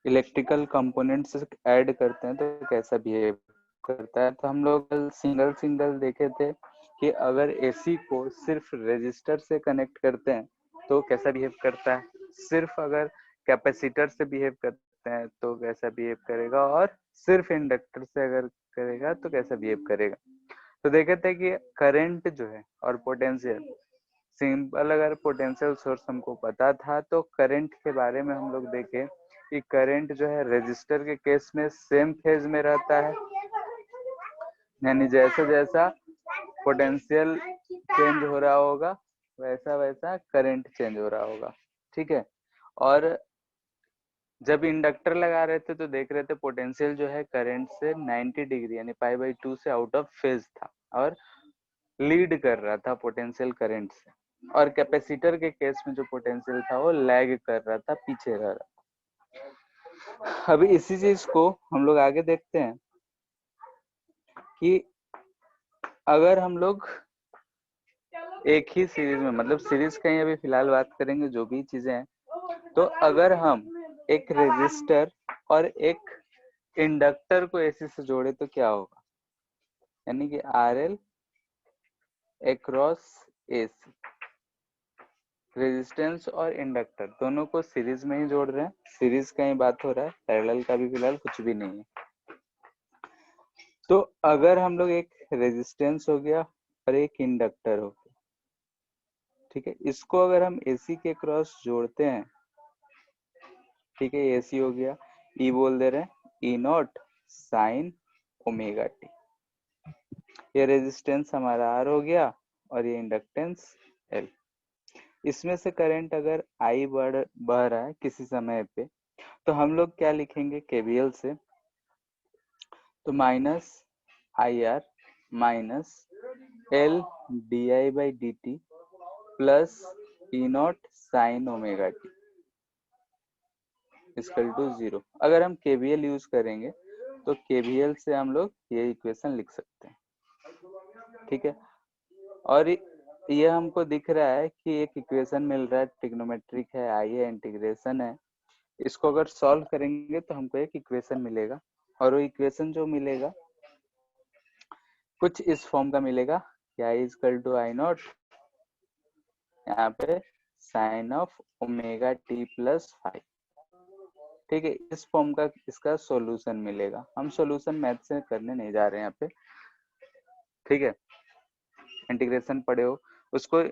Electrical components add करते हैं तो कैसा बिहेव करता है। तो हम लोग सिंगल सिंगल देखे थे कि अगर एसी को सिर्फ रेजिस्टर से कनेक्ट करते हैं तो कैसा बिहेव करता है, सिर्फ अगर कैपेसिटर से बिहेव करते हैं तो कैसा बिहेव करेगा, और सिर्फ इंडक्टर से अगर करेगा तो कैसा बिहेव करेगा। तो देखे थे कि करंट जो है और पोटेंशियल, सिंपल अगर पोटेंशियल सोर्स हमको पता था तो करंट के बारे में हम लोग देखे कि करंट जो है रेजिस्टर के केस में सेम फेज में रहता है, यानी जैसा जैसा पोटेंशियल चेंज हो रहा होगा वैसा वैसा करंट चेंज हो रहा होगा। ठीक है, और जब इंडक्टर लगा रहे थे तो देख रहे थे पोटेंशियल जो है करंट से 90 डिग्री यानी π/2 से आउट ऑफ फेज था और लीड कर रहा था पोटेंशियल करंट से, और कैपेसिटर के केस में जो पोटेंशियल था वो लैग कर रहा था, पीछे रह रहा था। अभी इसी चीज को हम लोग आगे देखते हैं कि अगर हम लोग एक ही सीरीज में, मतलब सीरीज का ही अभी फिलहाल बात करेंगे जो भी चीजें हैं, तो अगर हम एक रेजिस्टर और एक इंडक्टर को एसी से जोड़े तो क्या होगा, यानी कि RL अक्रॉस एसी, रेजिस्टेंस और इंडक्टर दोनों को सीरीज में ही जोड़ रहे हैं, सीरीज का ही बात हो रहा है, पैरेलल का भी फिलहाल कुछ भी नहीं है। तो अगर हम लोग एक रेजिस्टेंस हो गया और एक इंडक्टर हो गया, ठीक है, इसको अगर हम एसी के क्रॉस जोड़ते हैं, ठीक है, एसी हो गया, ई बोल दे रहे हैं E0 साइन ओमेगा टी, ये रेजिस्टेंस हमारा R हो गया और ये इंडक्टेंस L। इसमें से करंट अगर I बह रहा है किसी समय पे तो हम लोग क्या लिखेंगे केवीएल से, तो minus IR minus L di/dt plus E0 sine omega T equal to 0। अगर हम केवीएल यूज करेंगे तो केवीएल से हम लोग ये इक्वेशन लिख सकते हैं। ठीक है, और ये हमको दिख रहा है कि एक इक्वेशन मिल रहा है, ट्रिग्नोमेट्रिक है, आई है, इंटीग्रेशन है, इसको अगर सॉल्व करेंगे तो हमको एक इक्वेशन मिलेगा, और वो इक्वेशन जो मिलेगा कुछ इस फॉर्म का मिलेगा कि I इक्वल टू I0 यहाँ पे sine of omega T plus 5। ठीक है, इस फॉर्म का इसका सॉल्यूशन मिलेगा। हम सॉल्यूशन मैथ से करने नहीं जा रहे हैं यहाँ पे, ठीक है, इंटीग्रेशन पढ़े हो उसको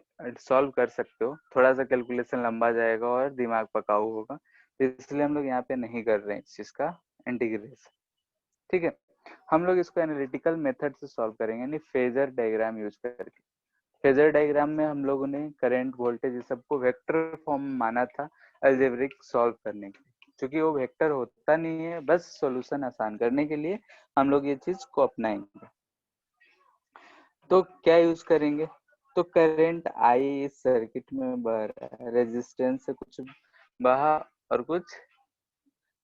सॉल्व कर सकते हो, थोड़ा सा कैलकुलेशन लंबा जाएगा और दिमाग पकाऊ होगा, इसलिए हम लोग यहाँ पे नहीं कर रहे हैं इस चीज का इंटीग्रेशन। ठीक है, हम लोग इसको एनालिटिकल मेथड से सॉल्व करेंगे, यानी फेजर डायग्राम यूज करके। फेजर डायग्राम में हम लोगों ने करंट वोल्टेज ये सबको वेक्टर फॉर्म माना था अलजेब्रिक सॉल्व करने के लिए, क्योंकि वो वेक्टर होता नहीं है, बस सॉल्यूशन आसान करने के लिए हम लोग ये चीज को अपनाएंगे। तो क्या यूज करेंगे, तो करंट आई इस सर्किट में बह रहा है, रेजिस्टेंस से कुछ बहा और कुछ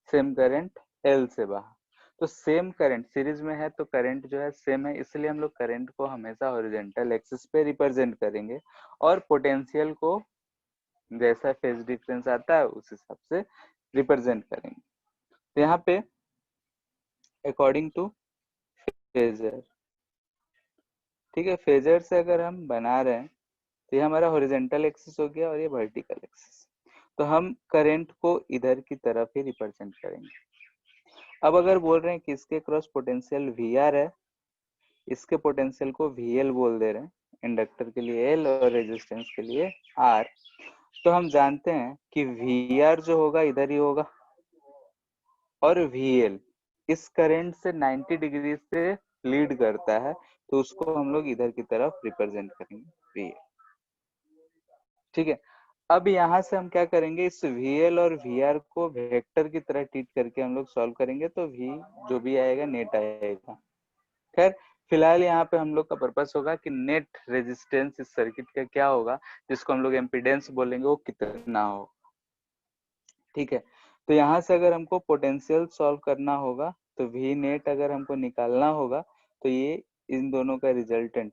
सेम करंट एल से बहा, तो सेम करंट सीरीज में है तो करंट जो है सेम है, इसलिए हम लोग करंट को हमेशा हॉरिजॉन्टल एक्सिस पे रिप्रेजेंट करेंगे और पोटेंशियल को जैसा फेज डिफरेंस आता है उस हिसाब से रिप्रेजेंट करेंगे। तो यहाँ पे अकॉर्डिंग टू फेजर, ठीक है, फेजर से अगर हम बना रहे हैं तो ये हमारा हॉरिजॉन्टल एक्सिस हो गया और ये वर्टिकल एक्सिस, तो हम करंट को इधर की तरफ ही रिप्रेजेंट करेंगे। अब अगर बोल रहे हैं कि इसके क्रॉस पोटेंशियल VR है, इसके पोटेंशियल को VL बोल दे रहे हैं, इंडक्टर के लिए L और रेजिस्टेंस के लिए R, तो हम जानते हैं कि VR जो होगा इधर ही होगा और VL इस करंट से 90 डिग्री से लीड करता है, तो उसको हम लोग इधर की तरफ रिप्रेजेंट करेंगे VL। ठीक है, अब यहाँ से हम क्या करेंगे, इस VL और VR को वेक्टर की तरह ट्रीट करके हम लोग सॉल्व करेंगे, तो V जो भी आएगा नेट आएगा। खैर फिलहाल यहाँ पे हम लोग का पर्पस होगा कि नेट रेजिस्टेंस इस सर्किट का क्या होगा, जिसको हम लोग एम्पीडेंस बोलेंगे, वो कितना हो। ठीक है, तो यहाँ से अगर हमको पोटेंशियल सॉल्व करना होगा तो V नेट अगर हमको निकालना होगा तो ये इन दोनों का रिजल्टेंट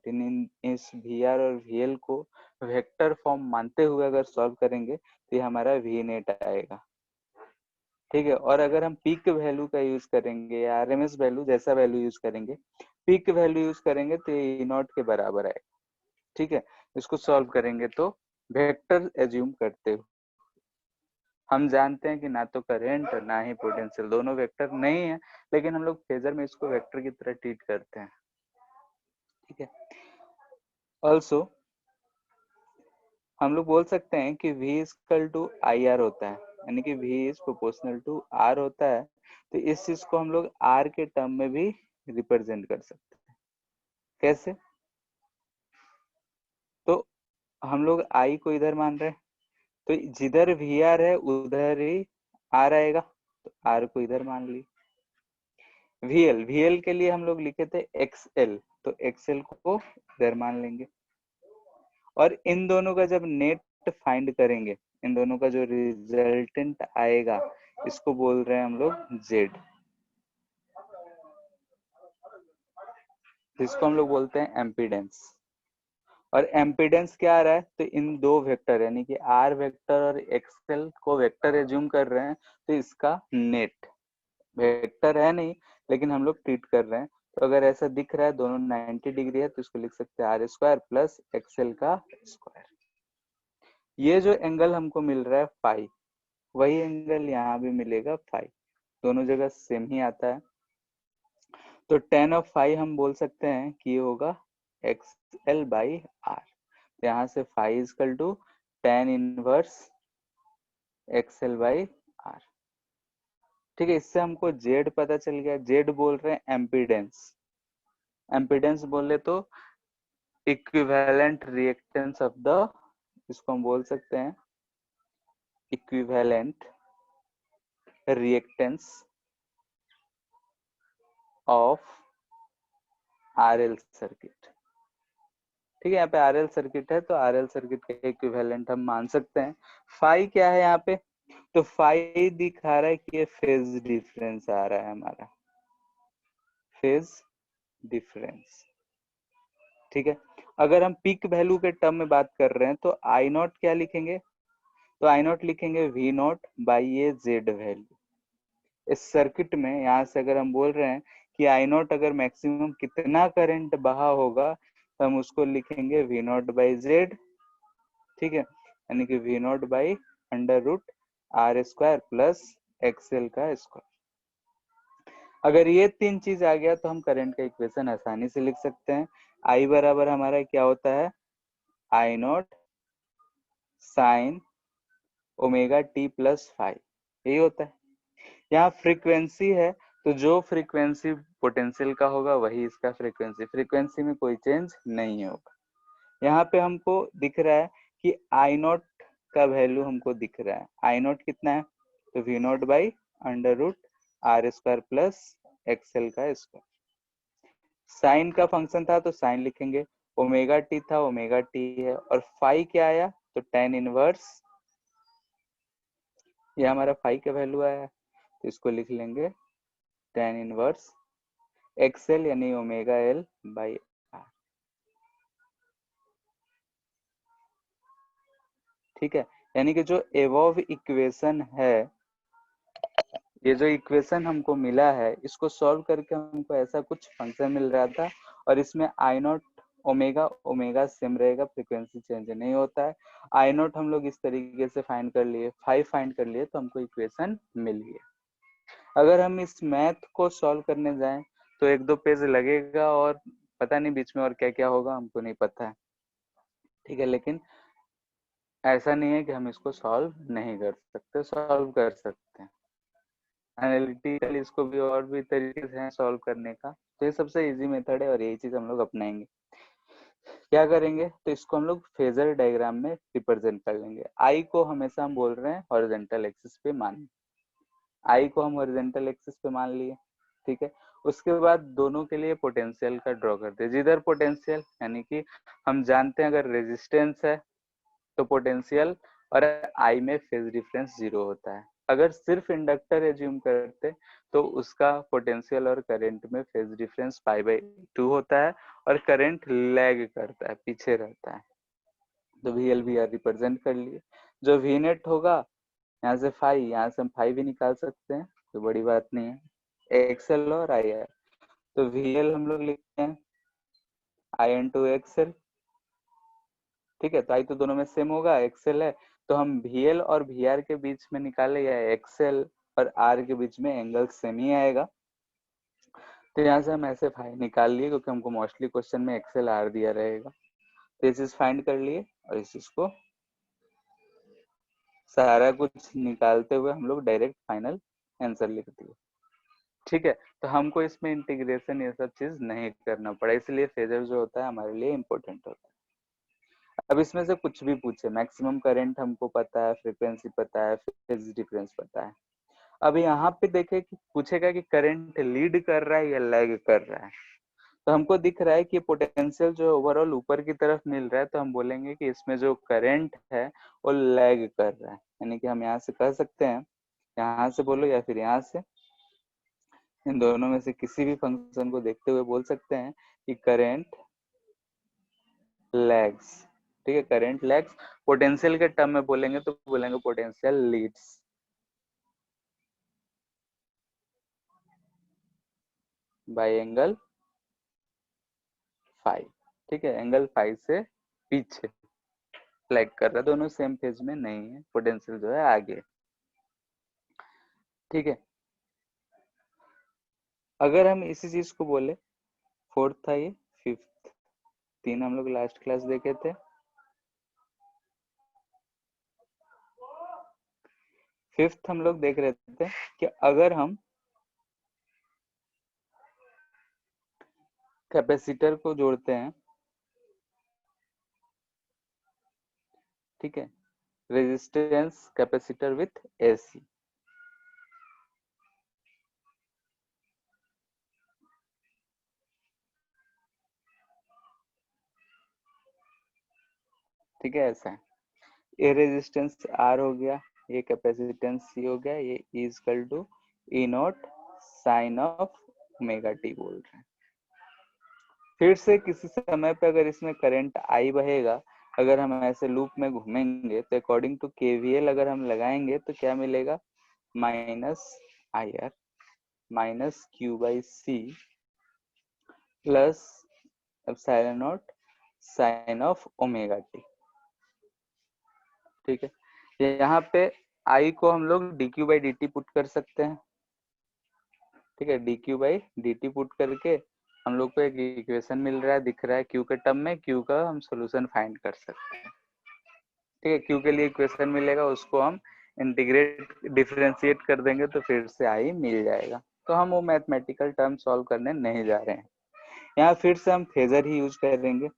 इस VR और VL को वेक्टर फॉर्म मानते हुए अगर सॉल्व करेंगे तो ये हमारा V नेट आएगा। ठीक है। और अगर हम पीक वैल्यू का यूज करेंगे या आरएमएस वैल्यू, जैसा वैल्यू यूज करेंगे, पीक वैल्यू यूज करेंगे तो ये ई नॉट के बराबर आएगा। ठीक है। इसको सॉल्व करेंगे तो वेक्टर एज्यूम करते हुए हम जानते हैं कि ना तो करंट ना ही पोटेंशियल, दोनों वेक्टर नहीं है, लेकिन हम लोग फेजर में इसको वेक्टर की तरह ट्रीट करते हैं। ठीक है। ऑल्सो हम लोग बोल सकते हैं कि V equal to I R होता है, यानी कि V is proportional to R होता है। तो इस चीज को हम लोग R के टर्म में भी रिप्रेजेंट कर सकते हैं। कैसे? तो हम लोग I को इधर मान रहे हैं, तो जिधर VR है उधर ही R आएगा, तो R को इधर मान ली। VL के लिए हम लोग लिखे थे XL, तो XL को इधर मान लेंगे। और इन दोनों का जब नेट फाइंड करेंगे, इन दोनों का जो रिजल्टेंट आएगा, इसको बोल रहे हैं हम लोग Z, जिसको हम लोग बोलते हैं एम्पीडेंस। और एम्पीडेंस क्या आ रहा है? तो इन दो वेक्टर यानी कि R वेक्टर और XL को वेक्टर एज्यूम कर रहे हैं, तो इसका नेट वेक्टर है नहीं, लेकिन हम लोग ट्रीट कर रहे हैं। तो अगर ऐसा दिख रहा है दोनों 90 डिग्री है, तो इसको लिख सकते हैं R स्क्वायर प्लस XL का स्क्वायर। ये जो एंगल हमको मिल रहा है फाई, वही एंगल यहाँ भी मिलेगा फाई, दोनों जगह सेम ही आता है। तो tan ऑफ फाई हम बोल सकते हैं कि ये होगा XL बाई R। तो यहाँ से phi equal to tan inverse XL by R। ठीक है। इससे हमको Z पता चल गया। Z बोल रहे हैं एम्पीडेंस, एम्पीडेंस बोले तो इक्विवेलेंट रिएक्टेंस ऑफ द, इसको हम बोल सकते हैं equivalent reactance of RL circuit. ठीक है। यहाँ पे आरएल सर्किट है, तो आरएल सर्किट का इक्विवेलेंट हम मान सकते हैं। फाई क्या है यहाँ पे? तो फाई दिखा रहा है कि ये फेज डिफरेंस आ रहा है हमारा, फेज डिफरेंस। ठीक है। अगर हम पीक वैल्यू के टर्म में बात कर रहे हैं, तो आई नॉट क्या लिखेंगे? तो आई नॉट लिखेंगे V नॉट बाई ये Z वैल्यू। इस सर्किट में यहाँ से अगर हम बोल रहे हैं कि आई नॉट अगर मैक्सिमम कितना करंट बहा होगा, तो हम उसको लिखेंगे V नॉट बाई Z। ठीक है। यानी कि V not by under root R square plus XL का स्क्वायर। अगर ये तीन चीज आ गया तो हम करंट का इक्वेशन आसानी से लिख सकते हैं। I बराबर हमारा क्या होता है? I naught sine omega T plus five, यही होता है। यहाँ फ्रीक्वेंसी है, तो जो फ्रीक्वेंसी पोटेंशियल का होगा वही इसका फ्रीक्वेंसी, फ्रीक्वेंसी में कोई चेंज नहीं होगा। यहाँ पे हमको दिख रहा है कि आई नॉट का वैल्यू हमको दिख रहा है। आई नॉट कितना है? तो V not by under root R square plus XL का स्क्वायर। साइन का फंक्शन था तो साइन लिखेंगे, ओमेगा टी था ओमेगा टी है, और फाई क्या आया? तो tan इनवर्स, ये हमारा फाई का वैल्यू आया, तो इसको लिख लेंगे tan इनवर्स XL यानी ओमेगा L बाई R। ठीक है। यानी कि जो एबव इक्वेशन है, ये जो इक्वेशन हमको मिला है, इसको सॉल्व करके हमको ऐसा कुछ फंक्शन मिल रहा था, और इसमें आई नॉट ओमेगा ओमेगा सेम रहेगा, फ्रीक्वेंसी चेंज नहीं होता है। आई नॉट हम लोग इस तरीके से फाइंड कर लिए, फाइव फाइंड कर लिए, तो हमको इक्वेशन मिल गया। अगर हम इस मैथ को सॉल्व करने जाएं तो एक दो पेज लगेगा, और पता नहीं बीच में और क्या क्या होगा, हमको नहीं पता है। ठीक है। लेकिन ऐसा नहीं है कि हम इसको सॉल्व नहीं कर सकते, सॉल्व कर सकते हैं। एनालिटिकल इसको भी और भी तरीके से हैं सॉल्व करने का, तो ये सबसे इजी मेथड है और यही चीज हम लोग अपनाएंगे। क्या करेंगे? तो इसको हम लोग फेजर डायग्राम में रिप्रेजेंट कर लेंगे। आई को हमेशा हम बोल रहे हैं हॉरिजॉन्टल एक्सिस पे मान, आई को हम हॉरिजॉन्टल एक्सिस पे मान लिए। ठीक है। उसके बाद दोनों के लिए पोटेंशियल का ड्रॉ करते हैं। जिधर पोटेंशियल यानी कि हम जानते हैं अगर रेजिस्टेंस है तो पोटेंशियल और आई में फेज डिफरेंस 0 होता है। अगर सिर्फ इंडक्टर एज्यूम करते तो उसका पोटेंशियल और करंट में फेज डिफरेंस π/2 होता है, और करंट लैग करता है, पीछे रहता है। तो VL VR रिप्रेजेंट कर लिए। जो V नेट होगा यहाँ से फाई, यहाँ से हम फाई भी निकाल सकते हैं, तो बड़ी बात नहीं है। एक्सएल और आई आर, तो वीएल हम लोग लिखते हैं आई एन टू एक्सएल। ठीक है, तो आई तो दोनों में सेम होगा, एक्सएल है, तो हम वीएल और वीआर के बीच में निकाले, या एक्सएल और आर के बीच में एंगल सेम ही आएगा। तो यहाँ से हम ऐसे फाइंड निकाल लिए, क्योंकि हमको मोस्टली क्वेश्चन में एक्सएल आर दिया रहेगा, तो ये चीज फाइंड कर लिए, और इस चीज को सारा कुछ निकालते हुए हम लोग डायरेक्ट फाइनल आंसर लिख दिए। ठीक है, तो हमको इसमें इंटीग्रेशन ये सब चीज नहीं करना पड़ा, इसलिए फेजर जो होता है हमारे लिए इम्पोर्टेंट होता है। अब इसमें से कुछ भी पूछे, मैक्सिमम करंट हमको पता है, फ्रीक्वेंसी पता है, फेज डिफरेंस पता है। अब यहाँ पे देखे कि पूछेगा कि करंट लीड कर रहा है या लैग कर रहा है, तो हमको दिख रहा है कि पोटेंशियल जो ओवरऑल ऊपर की तरफ मिल रहा है, तो हम बोलेंगे कि इसमें जो करंट है वो लैग कर रहा है। यानी कि हम यहाँ से कह सकते हैं, यहाँ से बोलो या फिर यहाँ से, इन दोनों में से किसी भी फंक्शन को देखते हुए बोल सकते हैं कि करंट लैग्स। ठीक है, करंट लैग्स। पोटेंशियल के टर्म में बोलेंगे तो बोलेंगे potential leads by angle five. ठीक है, एंगल फाइव से पीछे लैग कर रहा है, दोनों सेम फेज में नहीं है, पोटेंशियल जो है आगे। ठीक है, अगर हम इसी चीज को बोले, फोर्थ था ये, फिफ्थ, तीन हम लोग लास्ट क्लास देखे थे। फिफ्थ हम लोग देख रहे थे कि अगर हम कैपेसिटर को जोड़ते हैं, ठीक है, रेजिस्टेंस कैपेसिटर विथ एसी, ठीक है, ऐसा है। ये रेजिस्टेंस आर हो गया, ये कैपेसिटेंस सी हो गया, ये equal to E not sine of omega T बोल रहे हैं। फिर से किसी समय पे अगर इसमें करंट आई बहेगा, अगर हम ऐसे लूप में घूमेंगे, तो अकॉर्डिंग टू केवीएल अगर हम लगाएंगे तो क्या मिलेगा, minus I R minus Q by C plus epsilon not sine of omega T. ठीक है, यहाँ पे आई को हम लोग D Q by D T put कर सकते हैं। ठीक है, D Q by D T put करके हम लोग को एक इक्वेशन मिल रहा है, दिख रहा है क्यू के टर्म में, क्यू का हम सोल्यूशन फाइंड कर सकते हैं। ठीक है, क्यू के लिए इक्वेशन मिलेगा, उसको हम इंटीग्रेट डिफरेंशिएट कर देंगे तो फिर से आई मिल जाएगा। तो हम वो मैथमेटिकल टर्म सॉल्व करने नहीं जा रहे हैं, यहाँ फिर से हम फेजर ही यूज करेंगे।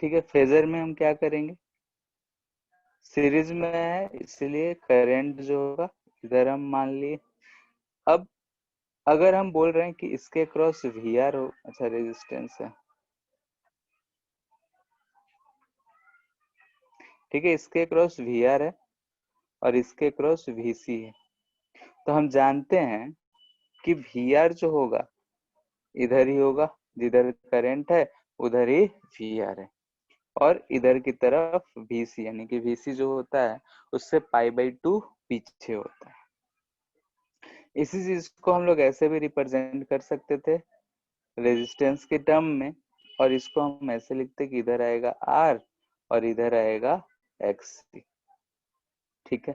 ठीक है, फेजर में हम क्या करेंगे, सीरीज में है इसलिए करंट जो होगा इधर हम मान लिए। अब अगर हम बोल रहे हैं कि इसके क्रॉस वी आर हो, अच्छा रेजिस्टेंस है, ठीक है, इसके क्रॉस वी आर है और इसके क्रॉस वी सी है, तो हम जानते हैं कि वी आर जो होगा इधर ही होगा, जिधर करंट है उधर ही वी आर है, और इधर की तरफ VC, यानी कि VC जो होता है उससे पाई बाई 2 पीछे होता है। इसी चीज को हम लोग ऐसे भी रिप्रेजेंट कर सकते थे रेजिस्टेंस के टर्म में, और इसको हम ऐसे लिखते कि इधर आएगा R और इधर आएगा XC। ठीक है,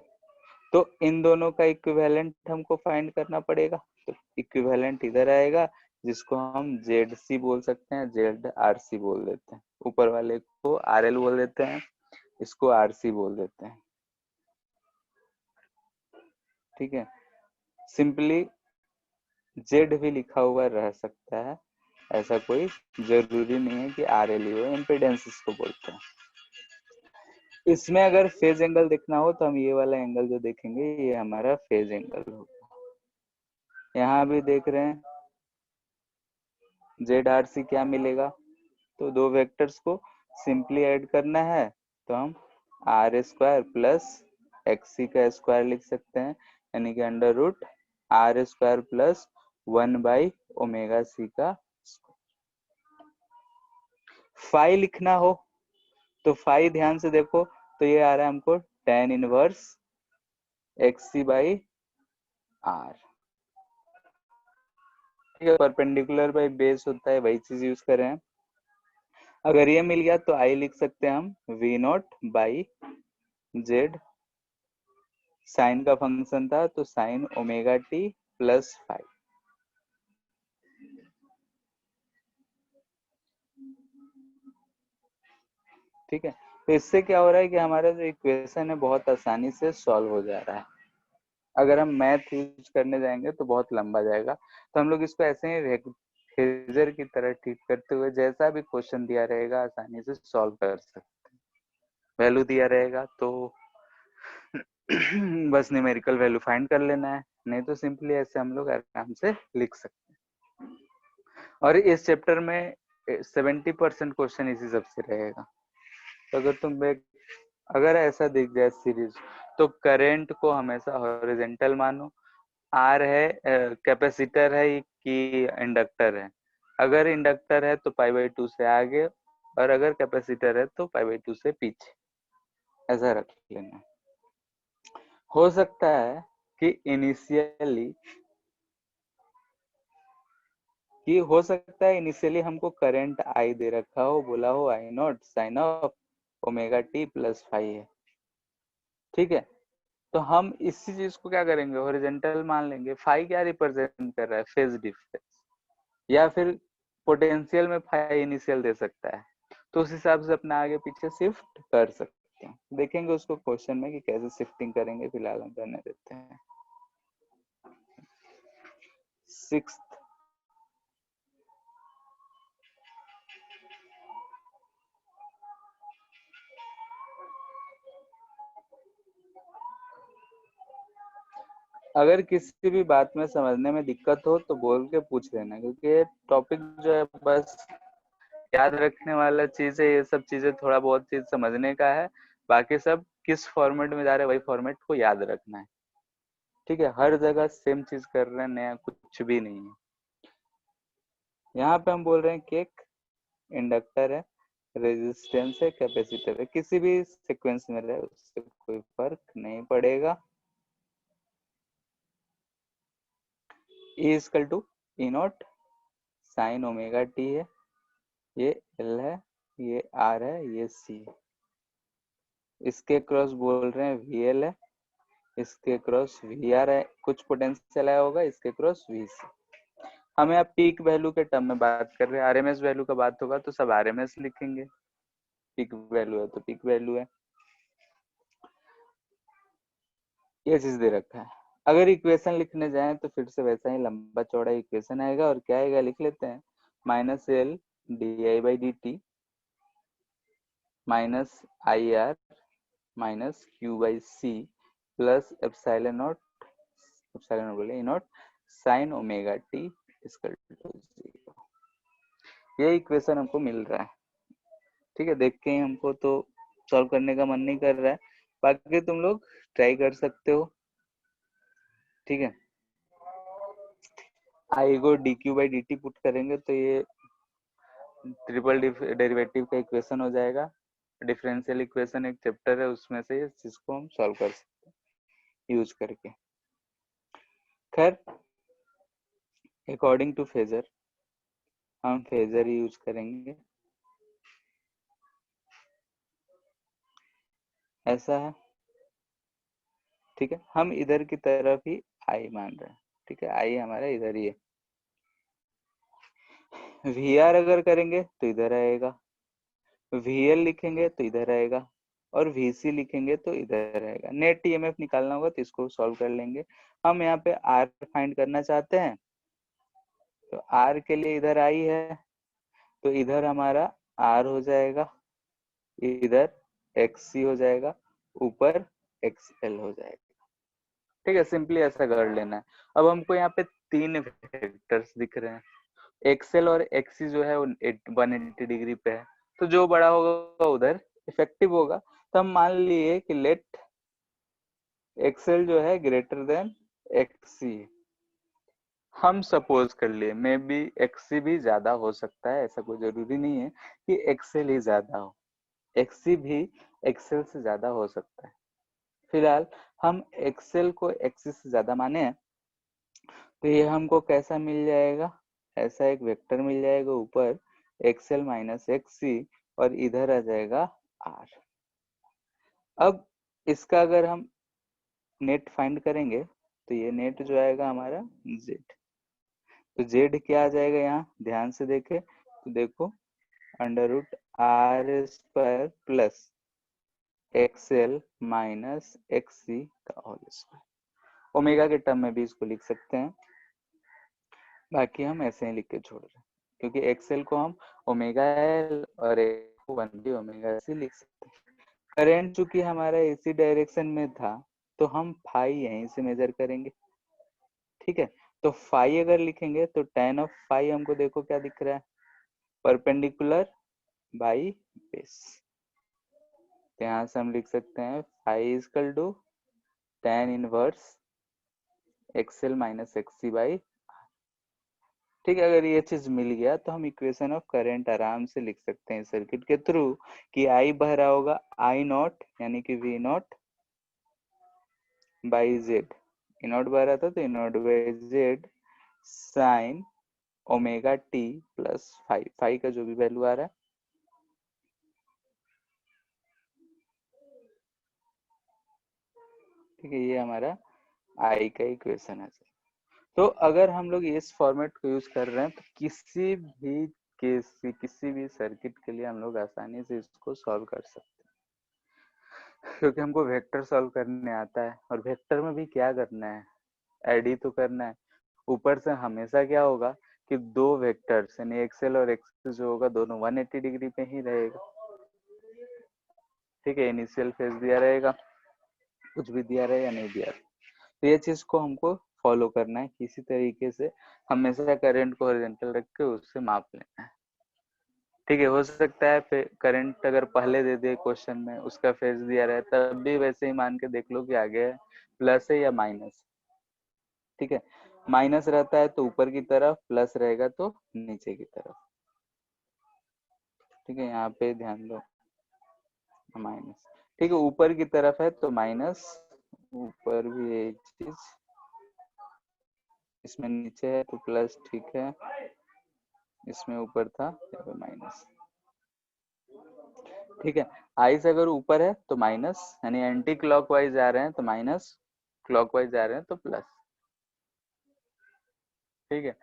तो इन दोनों का इक्विवेलेंट हमको फाइंड करना पड़ेगा, तो इक्विवेलेंट इधर आएगा, जिसको हम ZC बोल सकते हैं, ZRC बोल देते हैं, ऊपर वाले को RL बोल देते हैं, इसको RC बोल देते हैं। ठीक है, सिंपली जेड भी लिखा हुआ रह सकता है, ऐसा कोई जरूरी नहीं है कि RL ही हो, इम्पीडेंस इसको बोलते हैं। इसमें अगर फेज एंगल देखना हो तो हम ये वाला एंगल जो देखेंगे ये हमारा फेज एंगल होगा। यहाँ भी देख रहे हैं ZRC क्या मिलेगा, तो दो वेक्टर्स को सिंपली ऐड करना है, तो हम आर स्क्वायर प्लस एक्सी का स्क्वायर लिख सकते हैं, यानी कि under root R square plus 1 omega C का। फाई लिखना हो तो फाई ध्यान से देखो तो ये आ रहा है हमको tan inverse XC by R। ठीक है, परपेंडिकुलर बाई बेस होता है, वही चीज यूज कर रहे हैं। अगर ये मिल गया तो आई लिख सकते हैं हम V0 बाई जेड, साइन का फंक्शन था तो sign omega T plus five. ठीक है, तो इससे क्या हो रहा है कि हमारा जो इक्वेशन है बहुत आसानी से सॉल्व हो जा रहा है। अगर हम मैथ यूज करने जाएंगे तो बहुत लंबा जाएगा, तो हम लोग इसको ऐसे ही फेजर की तरह ट्रीट करते हुए जैसा भी क्वेश्चन दिया रहेगा आसानी से सॉल्व कर सकते हैं। वैल्यू दिया रहेगा तो बस न्यूमेरिकल वैल्यू फाइंड कर लेना है, नहीं तो सिंपली ऐसे हम लोग आराम से लिख सकते हैं। और इस चैप्टर में 70% क्वेश्चन इसी सबसे रहेगा। तो अगर तुम अगर ऐसा दिख जाए सीरीज तो करंट को हमेशा हॉरिजॉन्टल मानो। आर है कैपेसिटर है कि इंडक्टर है, अगर इंडक्टर है तो π/2 से आगे और अगर कैपेसिटर है तो π/2 से पीछे, ऐसा रख लेना। हो सकता है कि इनिशियली हमको करंट आई दे रखा हो, बोला हो I0 sine of omega T plus five है। ठीक है, तो हम इसी चीज को क्या करेंगे, हॉरिजॉन्टल मान लेंगे। फाई क्या रिप्रेजेंट कर रहा है, फेज डिफरेंस, या फिर पोटेंशियल में फाई इनिशियल दे सकता है, तो उस हिसाब से अपना आगे पीछे शिफ्ट कर सकते हैं। देखेंगे उसको क्वेश्चन में कि कैसे शिफ्टिंग करेंगे, फिलहाल हम करने देते हैं। 6th अगर किसी भी बात में समझने में दिक्कत हो तो बोल के पूछ लेना, क्योंकि ये टॉपिक जो है बस याद रखने वाला चीज है। ये सब चीजें थोड़ा बहुत चीज समझने का है, बाकी सब किस फॉर्मेट में जा रहे हैं वही फॉर्मेट को याद रखना है। ठीक है, हर जगह सेम चीज कर रहे हैं, नया कुछ भी नहीं है। यहाँ पे हम बोल रहे हैं कि एक इंडक्टर है, रेजिस्टेंस है, कैपेसिटर है, किसी भी सीक्वेंस में रहे उससे कोई फर्क नहीं पड़ेगा। E equal to E0 sine omega T है, ये L है, ये R है, ये C है। इसके क्रॉस बोल रहे हैं VL है, इसके क्रॉस VR है, कुछ पोटेंशियल आया होगा, इसके क्रॉस VC। हम यहाँ पीक वैल्यू के टर्म में बात कर रहे हैं, RMS वैल्यू का बात होगा तो सब RMS लिखेंगे, पीक वैल्यू है तो पीक वैल्यू है। ये चीज दे रखा है। अगर इक्वेशन लिखने जाएं तो फिर से वैसा ही लंबा चौड़ा इक्वेशन आएगा, और क्या आएगा लिख लेते हैं, -L di/dt -IR -Q/C plus epsilon बोले E0 sine omega T equal to 0। ये इक्वेशन हमको मिल रहा है। ठीक है, देख के ही हमको तो सॉल्व करने का मन नहीं कर रहा है, बाकी तुम लोग ट्राई कर सकते हो। ठीक है, आई को dq/dt पुट करेंगे तो ये ट्रिपल डेरिवेटिव का इक्वेशन हो जाएगा। डिफरेंशियल इक्वेशन एक चैप्टर है, उसमें से इस चीज को हम सॉल्व कर सकते हैं यूज करके। खैर, अकॉर्डिंग टू फेजर हम फेजर ही यूज करेंगे। ऐसा है, ठीक है, हम इधर की तरफ ही आई मान रहे हैं। ठीक है, आई हमारा इधर ही है। VR अगर करेंगे तो इधर आएगा, VL लिखेंगे तो इधर आएगा, और VC लिखेंगे तो इधर आएगा। नेट EMF निकालना होगा तो इसको सॉल्व कर लेंगे। हम यहाँ पे R फाइंड करना चाहते हैं, तो R के लिए इधर I है, तो इधर हमारा R हो जाएगा, इधर XC हो जाएगा, ऊपर XL हो जाएगा। ठीक है, सिंपली ऐसा कर लेना है। अब हमको यहाँ पे 3 वेक्टर्स दिख रहे हैं, XL और XC जो है 180 डिग्री पे है, तो जो बड़ा होगा उधर इफेक्टिव होगा। तो हम मान लिए कि लेट XL जो है ग्रेटर देन XC। हम सपोज कर लिए मे बी XC भी ज्यादा हो सकता है, ऐसा कोई जरूरी नहीं है कि XL ही ज्यादा हो। एक्सी भी एक्सेल से ज्यादा हो सकता है। फिलहाल हम एक्सेल को एक्सी से ज्यादा माने हैं, तो ये हमको कैसा मिल जाएगा, ऐसा एक वेक्टर मिल जाएगा ऊपर एक्सेल माइनस एक्सी और इधर आ जाएगा आर। अब इसका अगर हम नेट फाइंड करेंगे तो ये नेट जो आएगा हमारा जेड। तो जेड क्या आ जाएगा, यहाँ ध्यान से देखे तो देखो under root R square plus XL minus XC का होल स्क्वायर। ओमेगा के टर्म में भी इसको लिख सकते हैं, बाकी हम ऐसे ही लिख के छोड़ रहे हैं क्योंकि एक्सएल को हम ओमेगा एल और एक को 1 भी ओमेगा सी लिख सकते हैं। करंट चूंकि हमारा इसी डायरेक्शन में था तो हम फाई यहीं से मेजर करेंगे। ठीक है, तो फाई अगर लिखेंगे तो tan ऑफ फाई हमको देखो क्या दिख रहा है, परपेंडिकुलर बाई बेस। तो यहाँ से हम लिख सकते हैं phi equal to tan inverse XL minus XC by. ठीक है, अगर ये चीज मिल गया तो हम इक्वेशन ऑफ करंट आराम से लिख सकते हैं सर्किट के थ्रू कि आई बह रहा होगा आई नॉट यानी कि V not by Z. E naught बह रहा था तो E naught by Z sine omega T plus five, five का जो भी वैल्यू आ रहा है। ठीक है, ये हमारा आई का इक्वेशन है। तो अगर हम लोग इस फॉर्मेट को यूज कर रहे हैं तो किसी भी केस किसी भी सर्किट के लिए हम लोग आसानी से इसको सॉल्व कर सकते हैं, क्योंकि हमको वेक्टर सॉल्व करने आता है और वेक्टर में भी क्या करना है, ऐड ही तो करना है। ऊपर से हमेशा क्या होगा कि दो वेक्टर्स यानी एक्सएल और एक्स जो होगा दोनों 180 डिग्री पे ही रहेगा। ठीक है, इनिशियल फेज दिया रहेगा, कुछ भी दिया रहे या नहीं दिया रहे, तो ये चीज को हमको फॉलो करना है, किसी तरीके से हमेशा करंट को हॉरिजॉन्टल रख के उससे माप लेना है। ठीक है, हो सकता है करंट अगर पहले दे दे क्वेश्चन में उसका फेज दिया रहे तब भी वैसे ही मान के देख लो कि आगे है प्लस है या माइनस। ठीक है, माइनस रहता है तो ऊपर की तरफ, प्लस रहेगा तो नीचे की तरफ। ठीक है, यहाँ पे ध्यान दो माइनस। ठीक है, ऊपर की तरफ है तो माइनस, ऊपर भी एक चीज, इसमें नीचे है तो प्लस। ठीक है, इसमें ऊपर था माइनस। ठीक है, आई से अगर ऊपर है तो माइनस यानी एंटी क्लॉकवाइज जा रहे हैं तो माइनस, क्लॉकवाइज जा रहे हैं तो प्लस। ठीक है,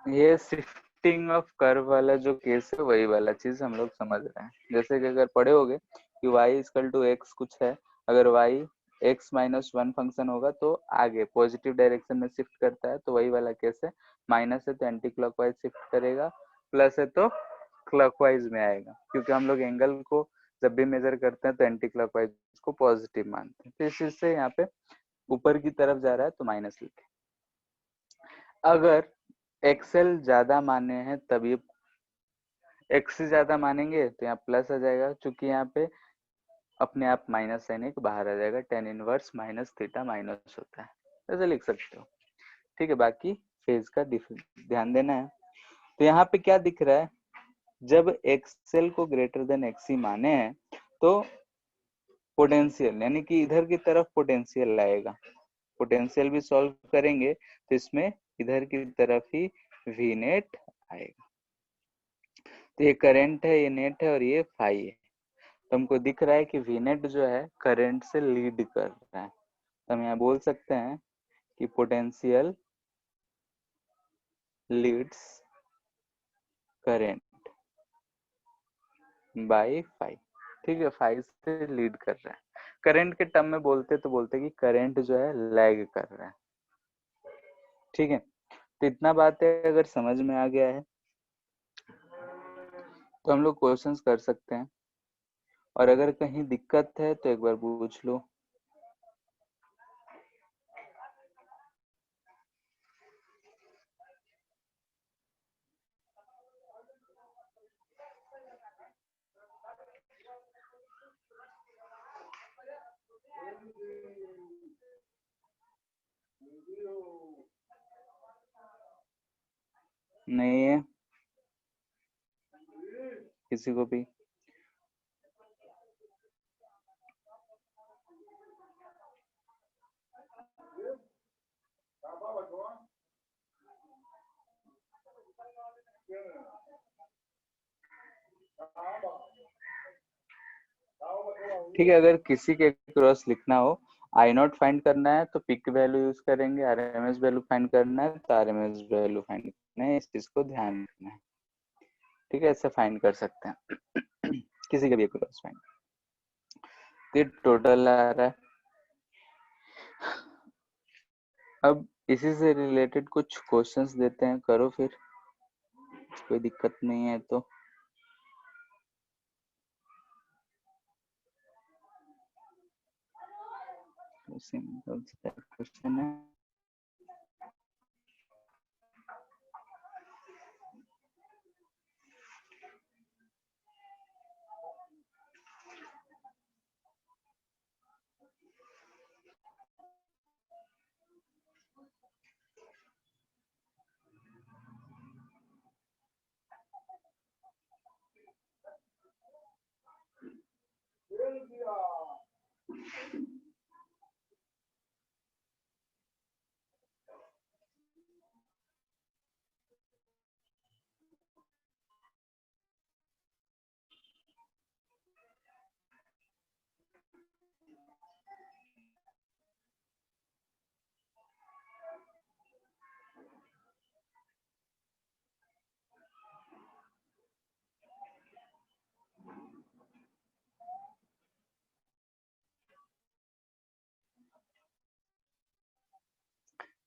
ये शिफ्टिंग ऑफ कर्व वाला जो केस है वही वाला चीज हम लोग समझ रहे हैं। जैसे कि अगर पढ़े होगे कि y इक्वल टू एक्स कुछ है, अगर y x minus one function होगा तो आगे पॉजिटिव डायरेक्शन में शिफ्ट करता है, तो वही वाला केस है। माइनस है तो एंटी क्लॉकवाइज शिफ्ट करेगा, प्लस है तो क्लॉकवाइज में आएगा, क्योंकि हम लोग एंगल को जब भी मेजर करते हैं तो एंटी क्लॉकवाइज को पॉजिटिव मानते हैं। तो इस चीज से यहाँ पे ऊपर की तरफ जा रहा है तो माइनस लिखे। अगर एक्सेल ज्यादा माने हैं तभी, एक्स से ज्यादा मानेंगे तो यहाँ प्लस आ जाएगा, क्योंकि यहाँ पे अपने आप माइनस साइन एक बाहर आ जाएगा, tan inverse minus theta minus होता है, ऐसे लिख सकते हो। ठीक है, बाकी फेज का ध्यान देना है। तो यहाँ पे क्या दिख रहा है, जब एक्सएल को ग्रेटर देन एक्सी माने हैं तो पोटेंशियल यानी कि इधर की तरफ पोटेंशियल आएगा। पोटेंशियल भी सॉल्व करेंगे तो इसमें इधर की तरफ ही वी नेट आएगा। तो ये करंट है, ये नेट है और ये फाई है। तो हमको दिख रहा है कि वी नेट जो है करंट से लीड कर रहा है, तो हम यहाँ बोल सकते हैं कि potential leads current by phi. ठीक है, फाई से लीड कर रहा है। करंट के टर्म में बोलते तो बोलते कि करंट जो है लैग कर रहा है। ठीक है, तो इतना बात है, अगर समझ में आ गया है तो हम लोग क्वेश्चंस कर सकते हैं, और अगर कहीं दिक्कत है तो एक बार पूछ लो। नहीं है किसी को भी। ठीक है, अगर किसी के क्रॉस लिखना हो, आई नॉट फाइंड करना है तो पिक वैल्यू यूज करेंगे, आरएमएस वैल्यू फाइंड करना है तो आरएमएस वैल्यू फाइंड करना है, इस चीज को ध्यान रखना है। ठीक है, ऐसे फाइंड कर सकते हैं किसी का भी क्रॉस फाइंड। तो टोटल आ रहा है। अब इसी से रिलेटेड कुछ क्वेश्चंस देते हैं, करो फिर, कोई दिक्कत नहीं है तो। सिंपल सा क्वेश्चन है।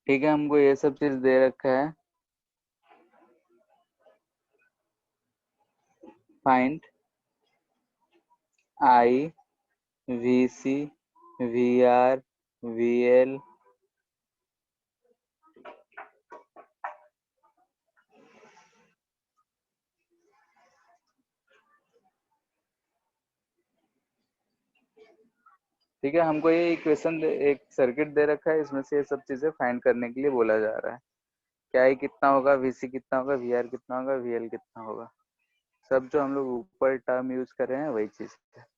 ठीक है, हमको ये सब चीज दे रखा है। Find I, VC, VR, VL, ठीक है, हमको ये इक्वेशन एक सर्किट दे रखा है, इसमें से ये सब चीजें फाइंड करने के लिए बोला जा रहा है। क्या आई कितना होगा, वीसी कितना होगा, वीआर कितना होगा, वीएल कितना होगा, सब जो हम लोग ऊपर टर्म यूज कर रहे हैं वही चीज है।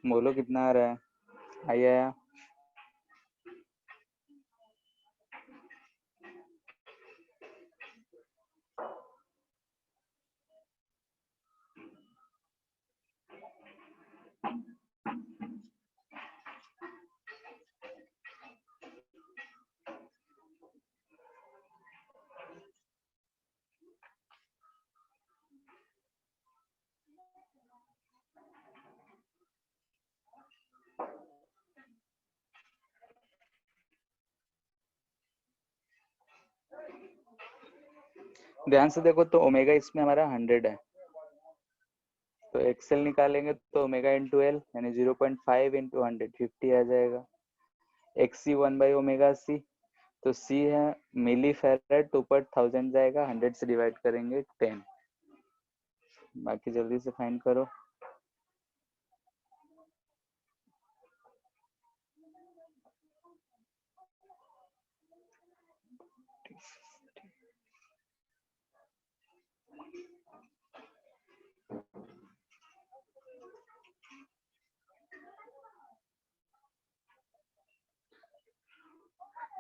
बोलो कितना आ रहा है, आया? ध्यान से देखो तो ओमेगा इसमें हमारा 100 है, तो एक्सेल निकालेंगे तो ओमेगा इंटू एल यानी 0.5 इंटू 100 50 आ जाएगा। एक्सी 1/ओमेगा सी, तो सी है मिली फेरेड, ऊपर 1000 जाएगा, 100 से डिवाइड करेंगे 10। बाकी जल्दी से फाइंड करो।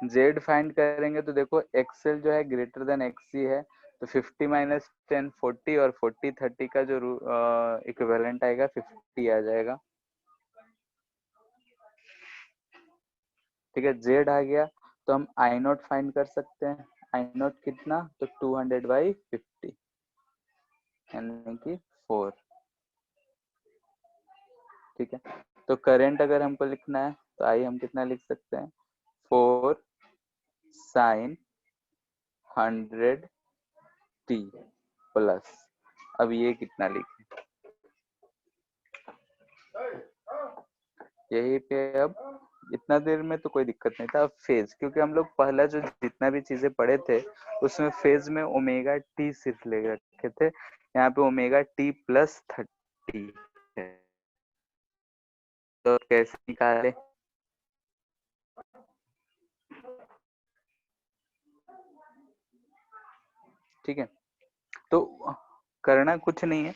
जेड फाइंड करेंगे तो देखो एक्सएल जो है ग्रेटर देन एक्सी है, तो 50 माइनस 10 40, और 40 30 का जो इक्विवेलेंट आएगा 50 आ जाएगा। ठीक है, जेड आ गया तो हम आई नॉट फाइंड कर सकते हैं। आई नॉट कितना, तो 200/50 यानी कि 4। ठीक है, तो करंट अगर हमको लिखना है तो आई हम कितना लिख सकते हैं, 4 sin 100t प्लस, अब ये कितना लिखें, यही पे अब इतना देर में तो कोई दिक्कत नहीं था। अब फेज, क्योंकि हम लोग पहला जो जितना भी चीजें पढ़े थे उसमें फेज में ओमेगा टी सिर्फ ले रखे थे, यहाँ पे ओमेगा टी प्लस 30 है, तो कैसे निकाले, ठीक है, तो करना कुछ नहीं है,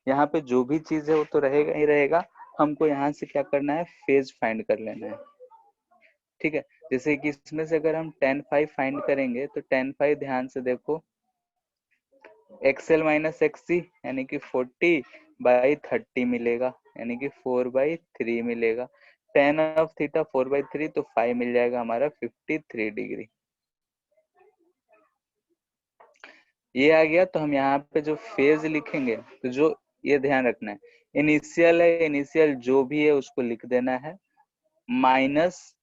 यहाँ पे जो भी चीज है वो तो रहेगा ही रहेगा, हमको यहाँ से क्या करना है, फेज फाइंड कर लेना है। ठीक है, जैसे कि इसमें से अगर हम tan phi फाइंड करेंगे तो tan phi ध्यान से देखो, XL माइनस XC यानी कि 40/30 मिलेगा, यानी कि 4/3 मिलेगा। tan ऑफ थीटा 4/3 तो 5 मिल जाएगा हमारा 53 डिग्री। ये आ गया, तो हम यहाँ पे जो फेज लिखेंगे तो जो ये ध्यान रखना है, इनिशियल है, इनिशियल जो भी है उसको लिख देना है, माइनस,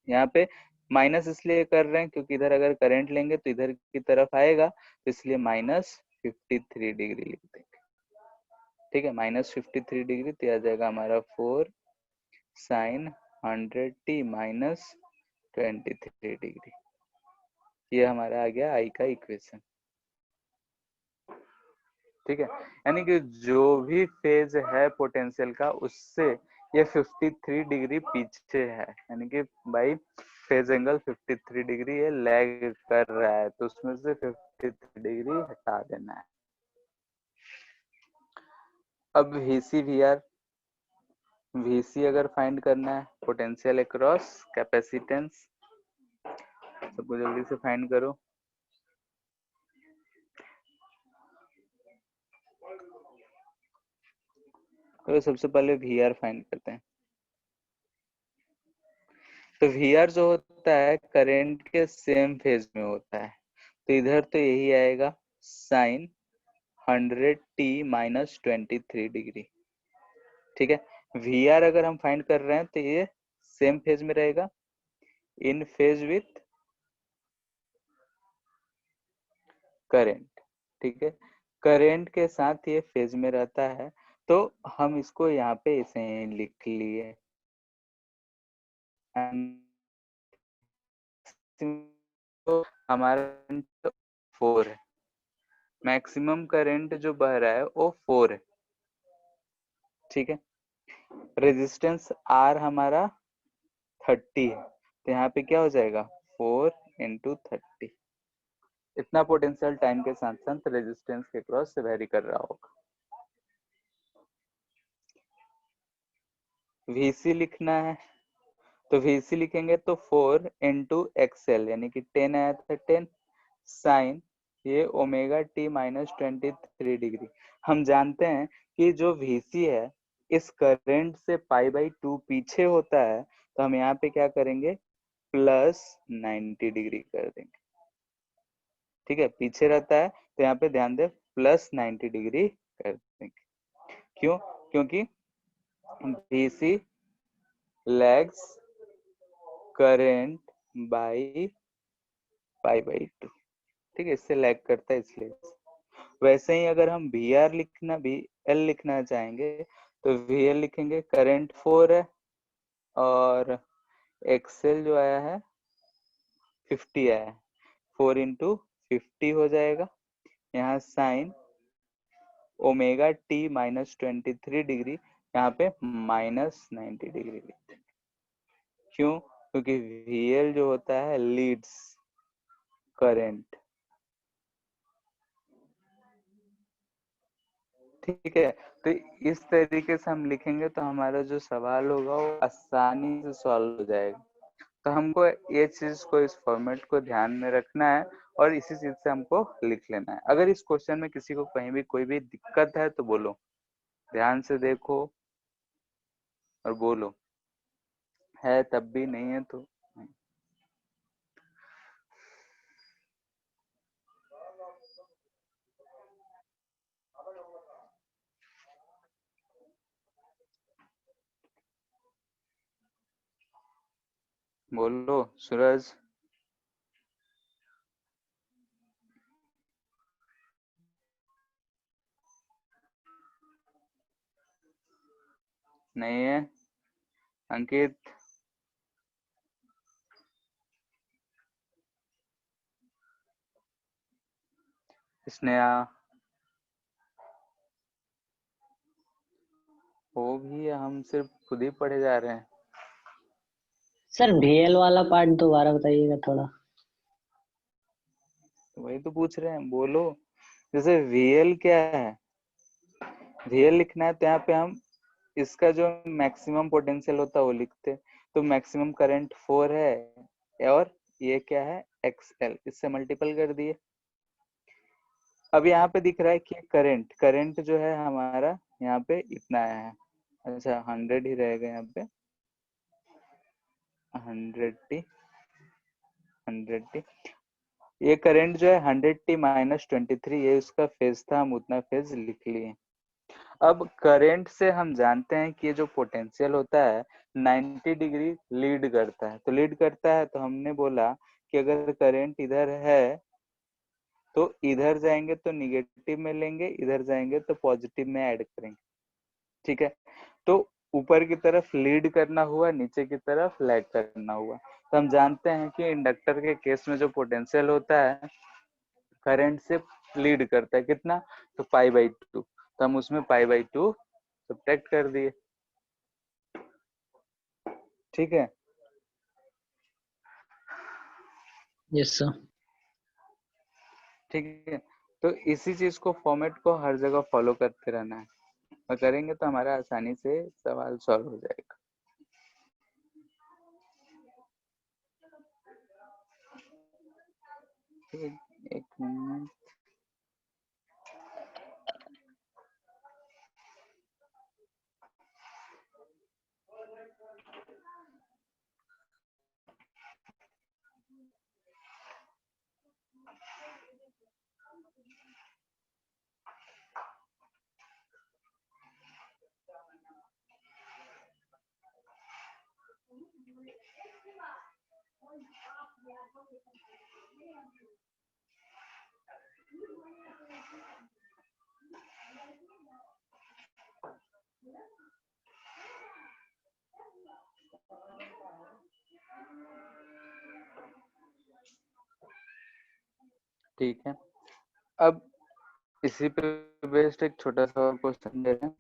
यहाँ पे माइनस इसलिए कर रहे हैं क्योंकि इधर अगर करंट लेंगे तो इधर की तरफ आएगा, तो इसलिए -53 डिग्री लिख देंगे। ठीक है, -53 डिग्री तो आ जाएगा हमारा 4 sin 100t माइनस 23 डिग्री। ये हमारा आ गया आई का इक्वेशन। ठीक है, यानी कि जो भी फेज है पोटेंशियल का उससे ये 53 डिग्री पीछे है, यानी कि भाई फेज एंगल 53 डिग्री ये लैग कर रहा है, तो उसमें से 53 डिग्री हटा देना है। अब VC अगर फाइंड करना है, पोटेंशियल अक्रॉस कैपेसिटेंस, सबको जल्दी से फाइंड करो। तो सबसे पहले VR फाइंड करते हैं। तो VR जो होता है करंट के सेम फेज में होता है, तो इधर तो यही आएगा साइन 100t माइनस 23 डिग्री। ठीक है, VR अगर हम फाइंड कर रहे हैं तो ये सेम फेज में रहेगा, इन फेज विथ करंट। ठीक है, करंट के साथ ये फेज में रहता है, तो हम इसको यहाँ पे इसे लिख लिए, तो हमारा 4 है, मैक्सिमम करंट जो बह रहा है वो 4 है। ठीक है, रेजिस्टेंस R हमारा 30 है, तो यहाँ पे क्या हो जाएगा 4 × 30। इतना पोटेंशियल टाइम के साथ साथ रेजिस्टेंस के क्रॉस से वेरी कर रहा होगा। VC लिखना है, तो VC लिखेंगे तो 4 × XL यानी कि 10 आया था 10 साइन ये ओमेगा टी माइनस 23 डिग्री। हम जानते हैं कि जो VC है इस करंट से π/2 पीछे होता है, तो हम यहाँ पे क्या करेंगे प्लस 90 डिग्री कर देंगे। ठीक है, पीछे रहता है तो यहाँ पे ध्यान दे प्लस 90 डिग्री कर देंगे। क्यों, क्योंकि VC लैग्स करंट बाई π/2। ठीक है, इससे लैग करता है इसलिए। वैसे ही अगर हम VL लिखना चाहेंगे तो VL लिखेंगे, करंट 4 है और XL जो आया है 50 आया है, 4 × 50 हो जाएगा, यहाँ sign omega T minus 23 degree, यहाँ पे -90 डिग्री लिखते हैं। क्यों, क्योंकि VL जो होता है लीड्स करंट। ठीक है, तो इस तरीके से हम लिखेंगे तो हमारा जो सवाल होगा वो आसानी से सॉल्व हो जाएगा। तो हमको ये चीज को, इस फॉर्मेट को ध्यान में रखना है और इसी चीज से हमको लिख लेना है। अगर इस क्वेश्चन में किसी को कहीं भी कोई भी दिक्कत है तो बोलो, ध्यान से देखो और बोलो, है तब भी, नहीं है तो नहीं। बोलो सूरज। नहीं है। अंकित। स्नेहा। वो भी है, हम सिर्फ खुद ही पढ़े जा रहे हैं। सर VL वाला पार्ट दोबारा बताइएगा थोड़ा। वही तो पूछ रहे हैं, बोलो। जैसे VL क्या है, VL लिखना है तो यहाँ पे हम इसका जो मैक्सिमम पोटेंशियल होता है वो लिखते, तो मैक्सिमम करंट 4 है और ये क्या है XL, इससे मल्टीपल कर दिए। अब यहाँ पे दिख रहा है कि करंट करंट जो है हमारा यहाँ पे इतना है। अच्छा 100 ही रहेगा यहाँ पे, 100T 100T। ये करंट जो है 100T माइनस 23, ये उसका फेज था, हम उतना फेज लिख लिए। अब करंट से हम जानते हैं कि ये जो पोटेंशियल होता है 90 डिग्री लीड करता है, तो लीड करता है तो हमने बोला कि अगर करंट इधर है तो इधर जाएंगे तो निगेटिव में लेंगे, इधर जाएंगे तो पॉजिटिव में ऐड करेंगे। ठीक है, तो ऊपर की तरफ लीड करना हुआ, नीचे की तरफ लैग करना हुआ। तो हम जानते हैं कि इंडक्टर के केस में जो पोटेंशियल होता है करंट से लीड करता है कितना, तो π/2, तो हम उसमें π/2 सब्ट्रैक्ट कर दिए। ठीक है, यस सर। ठीक है। तो इसी चीज को फॉर्मेट को हर जगह फॉलो करते रहना है, और करेंगे तो हमारा आसानी से सवाल सॉल्व हो जाएगा। एक मिनट। ठीक है, अब इसी पे बेस्ड एक छोटा सा और क्वेश्चन दे रहे हैं।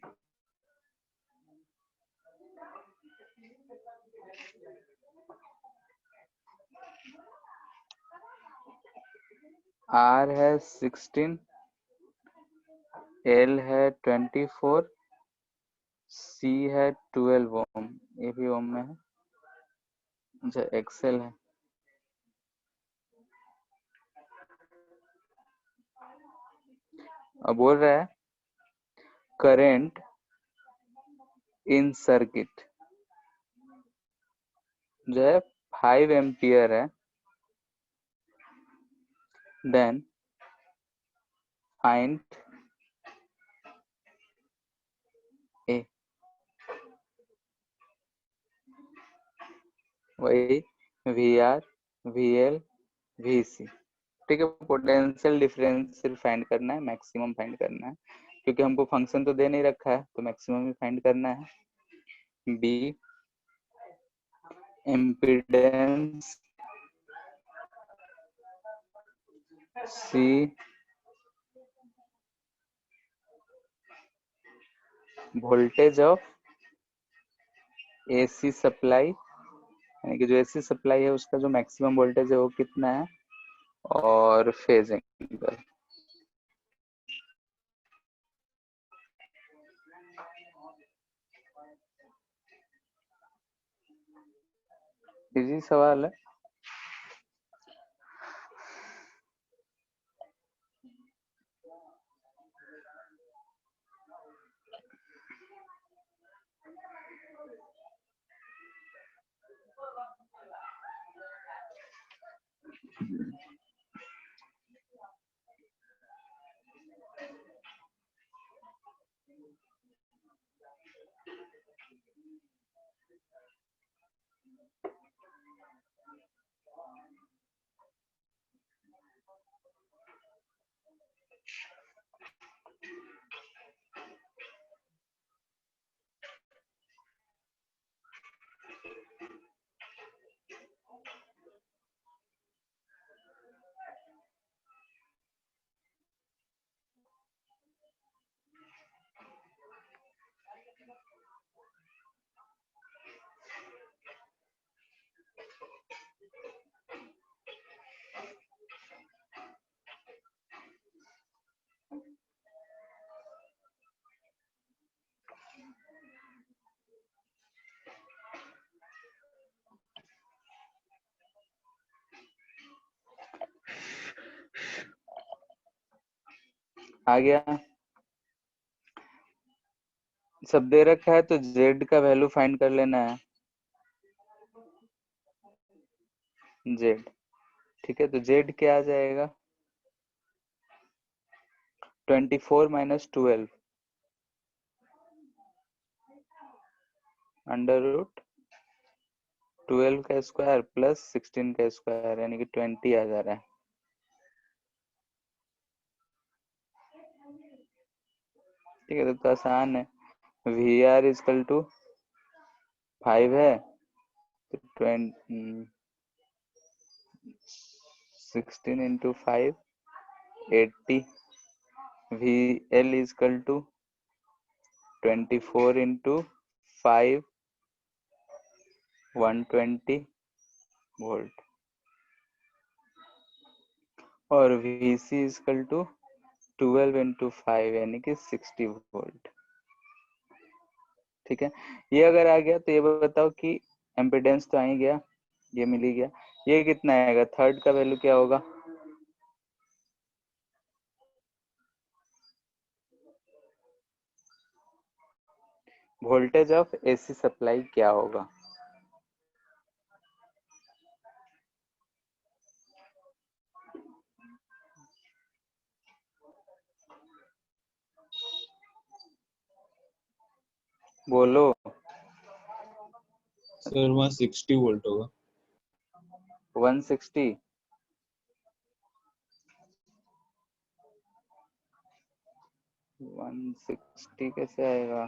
R है 16, L है 24, C है 12 ओम, ये भी ओम में है। अच्छा XL है। अब बोल रहा है करंट इन सर्किट जो है 5 एम्पियर है, देन फाइंड ए, वही VR VL VC। ठीक है, पोटेंशियल डिफरेंस सिर्फ फाइंड करना है, मैक्सिमम फाइंड करना है, क्योंकि हमको फंक्शन तो दे नहीं रखा है तो मैक्सिमम ही फाइंड करना है। B impedance, C voltage of AC supply, यानी कि जो AC सप्लाई है उसका जो मैक्सिमम वोल्टेज है वो कितना है, और फेज एंगल। इजी सवाल है। आ गया, सब दे रखा है तो z का वैल्यू फाइंड कर लेना है, z। ठीक है, तो z क्या आ जाएगा, 24 माइनस 12 अंडर रूट 12 का स्क्वायर प्लस 16 का स्क्वायर, यानी कि 20 आ जा रहा है। ठीक है, तो आसान है, वी आर इजकल टू 5 है तो 16 into 5 80, V L equal to 24 into 5 120 volt, और V C equal to 12 into 5 यानी कि 60 वोल्ट। ठीक है, ये अगर आ गया तो ये बताओ कि एम्पिडेंस तो आ ही गया, ये मिल ही गया, ये कितना आएगा, थर्ड का वैल्यू क्या होगा, वोल्टेज ऑफ एसी सप्लाई क्या होगा। बोलो। सर वहाँ 60 वोल्ट होगा। 160, 160 कैसे आएगा,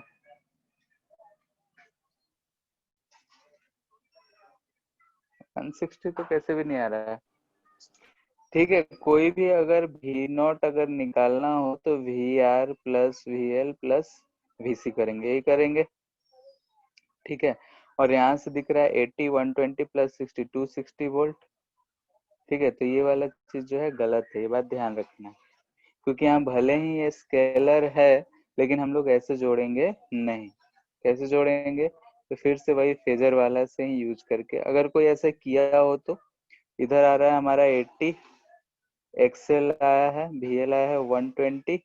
160 तो कैसे भी नहीं आ रहा है। ठीक है, कोई भी अगर वी नॉट अगर निकालना हो तो V R plus V L plus V C करेंगे, यही करेंगे। ठीक है, और यहाँ से दिख रहा है 80 120 प्लस 60 260 वोल्ट। ठीक है, तो ये वाला चीज जो है गलत है, ये बात ध्यान रखना, क्योंकि यहाँ भले ही ये स्केलर है लेकिन हम लोग ऐसे जोड़ेंगे नहीं। कैसे जोड़ेंगे, तो फिर से वही फेजर वाला से ही यूज करके, अगर कोई ऐसा किया हो तो इधर आ रहा है हमारा 80, एक्सएल आया है, वीएल आया है 120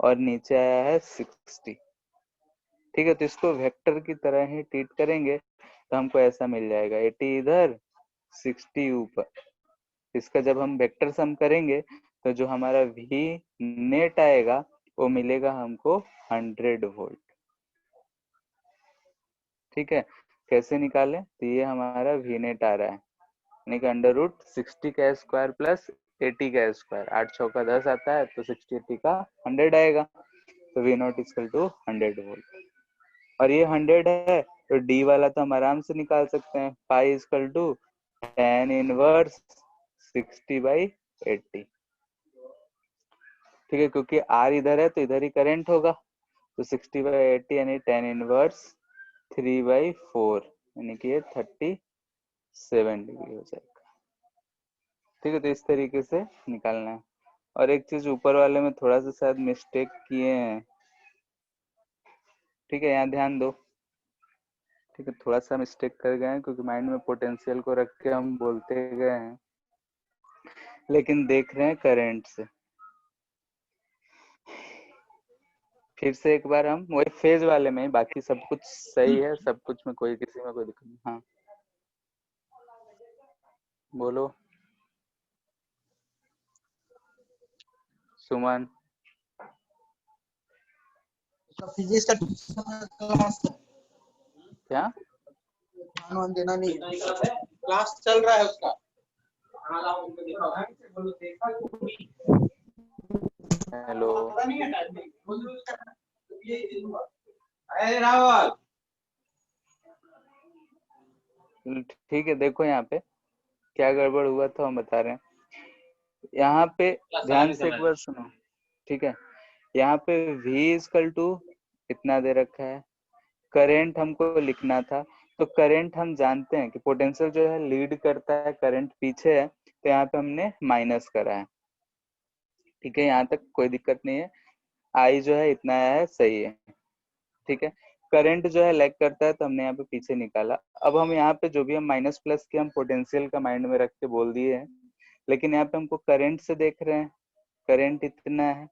और नीचे आया है 60। ठीक है, तो इसको वेक्टर की तरह ही ट्रीट करेंगे तो हमको ऐसा मिल जाएगा 80 इधर 60 ऊपर। इसका जब हम वेक्टर सम करेंगे तो जो हमारा वी नेट आएगा वो मिलेगा हमको 100 वोल्ट। ठीक है, कैसे निकालें, तो ये हमारा वी नेट आ रहा है, यानी कि अंडर रूट 60 का स्क्वायर प्लस 80 का स्क्वायर, 8 6 का 10 आता है तो 60 80 का 100 आएगा, तो V not equal to 100 volt. और ये 100 है तो डी वाला तो हम आराम से निकाल सकते हैं, pi equal to tan inverse 60/80। ठीक है, क्योंकि आर इधर है तो इधर ही करंट होगा, तो 60/80 यानी tan इनवर्स 3/4 यानी कि ये 37 डिग्री हो जाएगा। ठीक है, तो इस तरीके से निकालना है। और एक चीज ऊपर वाले में थोड़ा सा शायद मिस्टेक किए हैं। ठीक है, यहाँ ध्यान दो। ठीक है, थोड़ा सा मिस्टेक कर गए हैं क्योंकि माइंड में पोटेंशियल को रख के हम बोलते गए हैं, लेकिन देख रहे हैं करंट से। फिर से एक बार हम वही फेज वाले में, बाकी सब कुछ सही है, सब कुछ में कोई किसी में कोई दिक्कत नहीं। हाँ बोलो सुमन। फिजिक्स का क्या ध्यान देना नहीं, क्लास चल रहा है उसका। हेलो, अरे रावल, ठीक है, देखो यहाँ पे क्या गड़बड़ हुआ था हम बता रहे हैं। यहाँ पे ध्यान से एक बार सुनो। ठीक है, यहाँ पे V इक्वल टू इतना दे रखा है, करंट हमको लिखना था, तो करंट हम जानते हैं कि पोटेंशियल जो है लीड करता है, करंट पीछे है, तो यहाँ पे हमने माइनस करा है। ठीक है, यहाँ तक कोई दिक्कत नहीं है, आई जो है इतना आया है, सही है। ठीक है, करंट जो है लैग करता है तो हमने यहाँ पे पीछे निकाला। अब हम यहाँ पे जो भी हम माइनस प्लस के हम पोटेंशियल का माइंड में रख के बोल दिए हैं, लेकिन यहाँ पे हमको करंट से देख रहे हैं, करंट इतना है,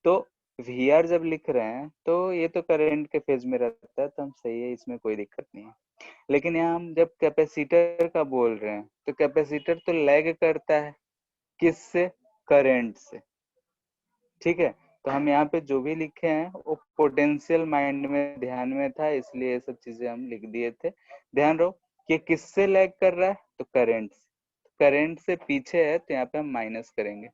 तो वी आर जब लिख रहे हैं तो ये तो करंट के फेज में रहता है, तो हम सही है, इसमें कोई दिक्कत नहीं है। लेकिन यहाँ हम जब कैपेसिटर का बोल रहे हैं तो कैपेसिटर तो लैग करता है किससे? करंट से। ठीक है, तो हम यहाँ पे जो भी लिखे हैं वो पोटेंशियल माइंड में ध्यान में था, इसलिए ये सब चीजें हम लिख दिए थे। ध्यान रहो कि किससे लैग कर रहा है? तो करंट से। करंट से पीछे है तो यहाँ पे हम माइनस करेंगे।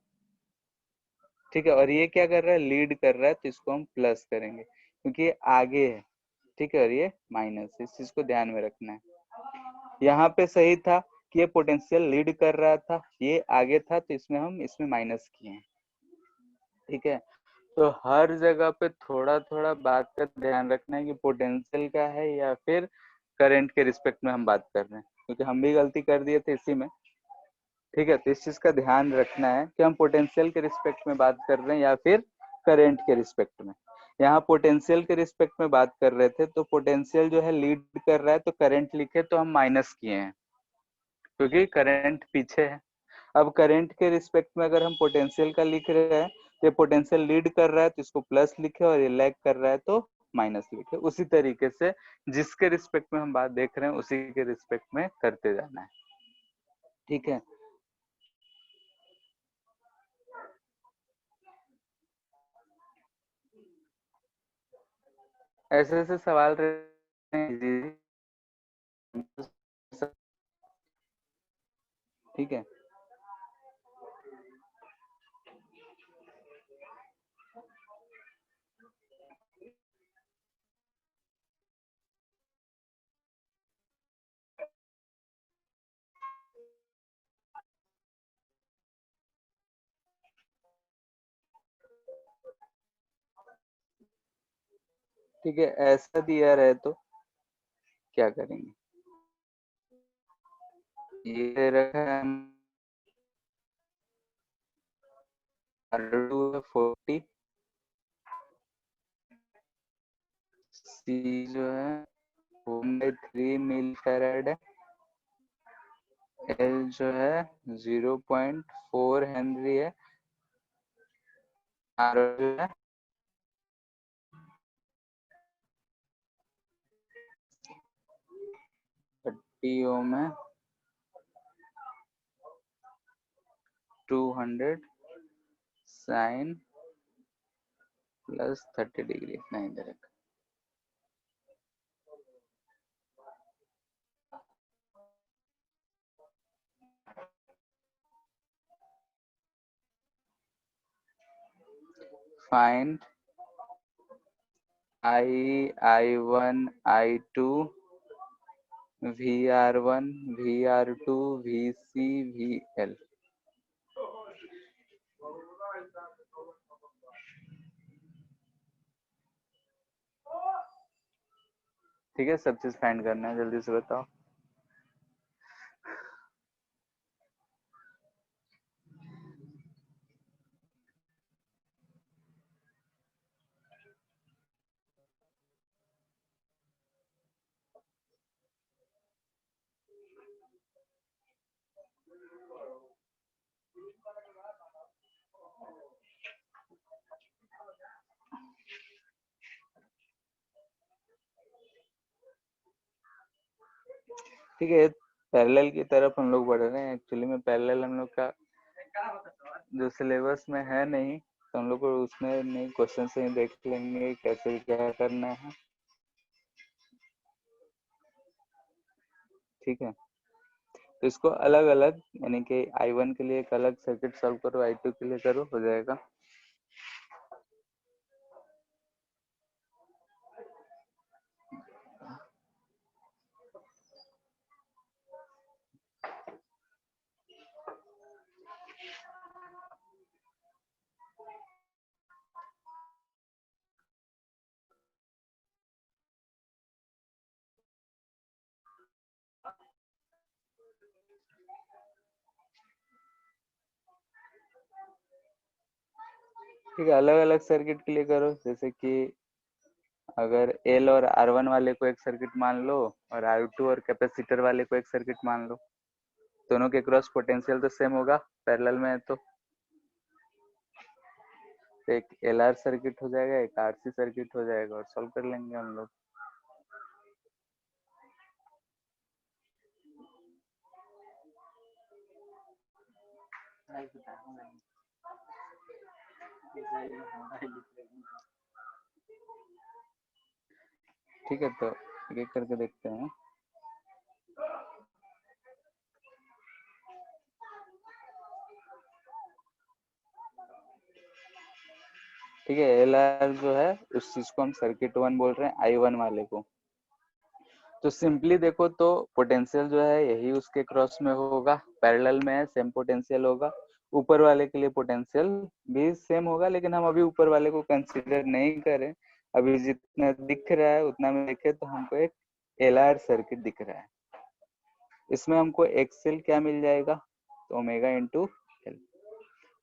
ठीक है, और ये क्या कर रहा है? लीड कर रहा है, तो इसको हम प्लस करेंगे क्योंकि ये आगे है। ठीक है, और ये माइनस, इस चीज को ध्यान में रखना है। यहाँ पे सही था कि ये पोटेंशियल लीड कर रहा था, ये आगे था, तो इसमें माइनस किए हैं। ठीक है, तो हर जगह पे थोड़ा थोड़ा बात का ध्यान रखना है कि पोटेंशियल का है या फिर करंट के रिस्पेक्ट में हम बात कर रहे हैं, क्योंकि हम भी गलती कर दिए थे इसी में। ठीक है, तो इस चीज का ध्यान रखना है कि हम पोटेंशियल के रिस्पेक्ट में बात कर रहे हैं या फिर करंट के रिस्पेक्ट में। यहाँ पोटेंशियल के रिस्पेक्ट में बात कर रहे थे, तो पोटेंशियल जो है लीड कर रहा है, तो करंट लिखे तो हम माइनस किए हैं क्योंकि करंट पीछे है। अब करंट के रिस्पेक्ट में अगर हम पोटेंशियल का लिख रहे हैं तो पोटेंशियल लीड कर रहा है तो इसको प्लस लिखे, और ये लैग कर रहा है तो माइनस लिखे। उसी तरीके से जिसके रिस्पेक्ट में हम बात देख रहे हैं उसी के रिस्पेक्ट में करते जाना है। ठीक है, ऐसे ऐसे सवाल रहे हैं। ठीक है, ठीक है, ऐसा दिया रहे तो क्या करेंगे? ये दे रखा है R2 40, C जो है 1/3 मिली फैराड है, L जो है 0.4 हेनरी है, R जो है 30 ओम है, 200 साइन प्लस 30 डिग्री, इतना ही दे रखा। Find I1 I2 VR1 VR2 VC VL। ठीक है, सब चीज फाइंड करना है, जल्दी से बताओ। ठीक है, पैरेलल की तरफ हम लोग बढ़ रहे हैं। एक्चुअली में पैरेलल हम लोग का जो सिलेबस में है नहीं, तो हम लोग को उसमें नहीं, क्वेश्चन से ही देख लेंगे कैसे क्या करना है। ठीक है, तो इसको अलग अलग, यानी कि I1 के लिए एक अलग सर्किट सॉल्व करो, I2 के लिए करो, हो जाएगा। ठीक है, अलग अलग सर्किट के लिए करो। जैसे कि अगर L और R1 वाले को एक सर्किट मान लो और R2 और कैपेसिटर वाले को एक सर्किट मान लो, दोनों के क्रॉस पोटेंशियल तो सेम होगा पैरेलल में है तो। तो एक LR सर्किट हो जाएगा, एक RC सर्किट हो जाएगा और सॉल्व कर लेंगे हम लोग। ठीक है, तो एक एक करके देखते हैं। ठीक है, LR जो है उस चीज को हम सर्किट 1 बोल रहे हैं, I1 वाले को। तो सिंपली देखो तो पोटेंशियल जो है यही उसके क्रॉस में होगा, पैरेलल में है, सेम पोटेंशियल होगा। ऊपर वाले के लिए पोटेंशियल भी सेम होगा, लेकिन हम अभी ऊपर वाले को कंसीडर नहीं करें। अभी जितना दिख रहा है उतना में देखे तो हमको एक LR सर्किट दिख रहा है। इसमें हमको एक्सेल क्या मिल जाएगा, तो ओमेगा इंटू एल।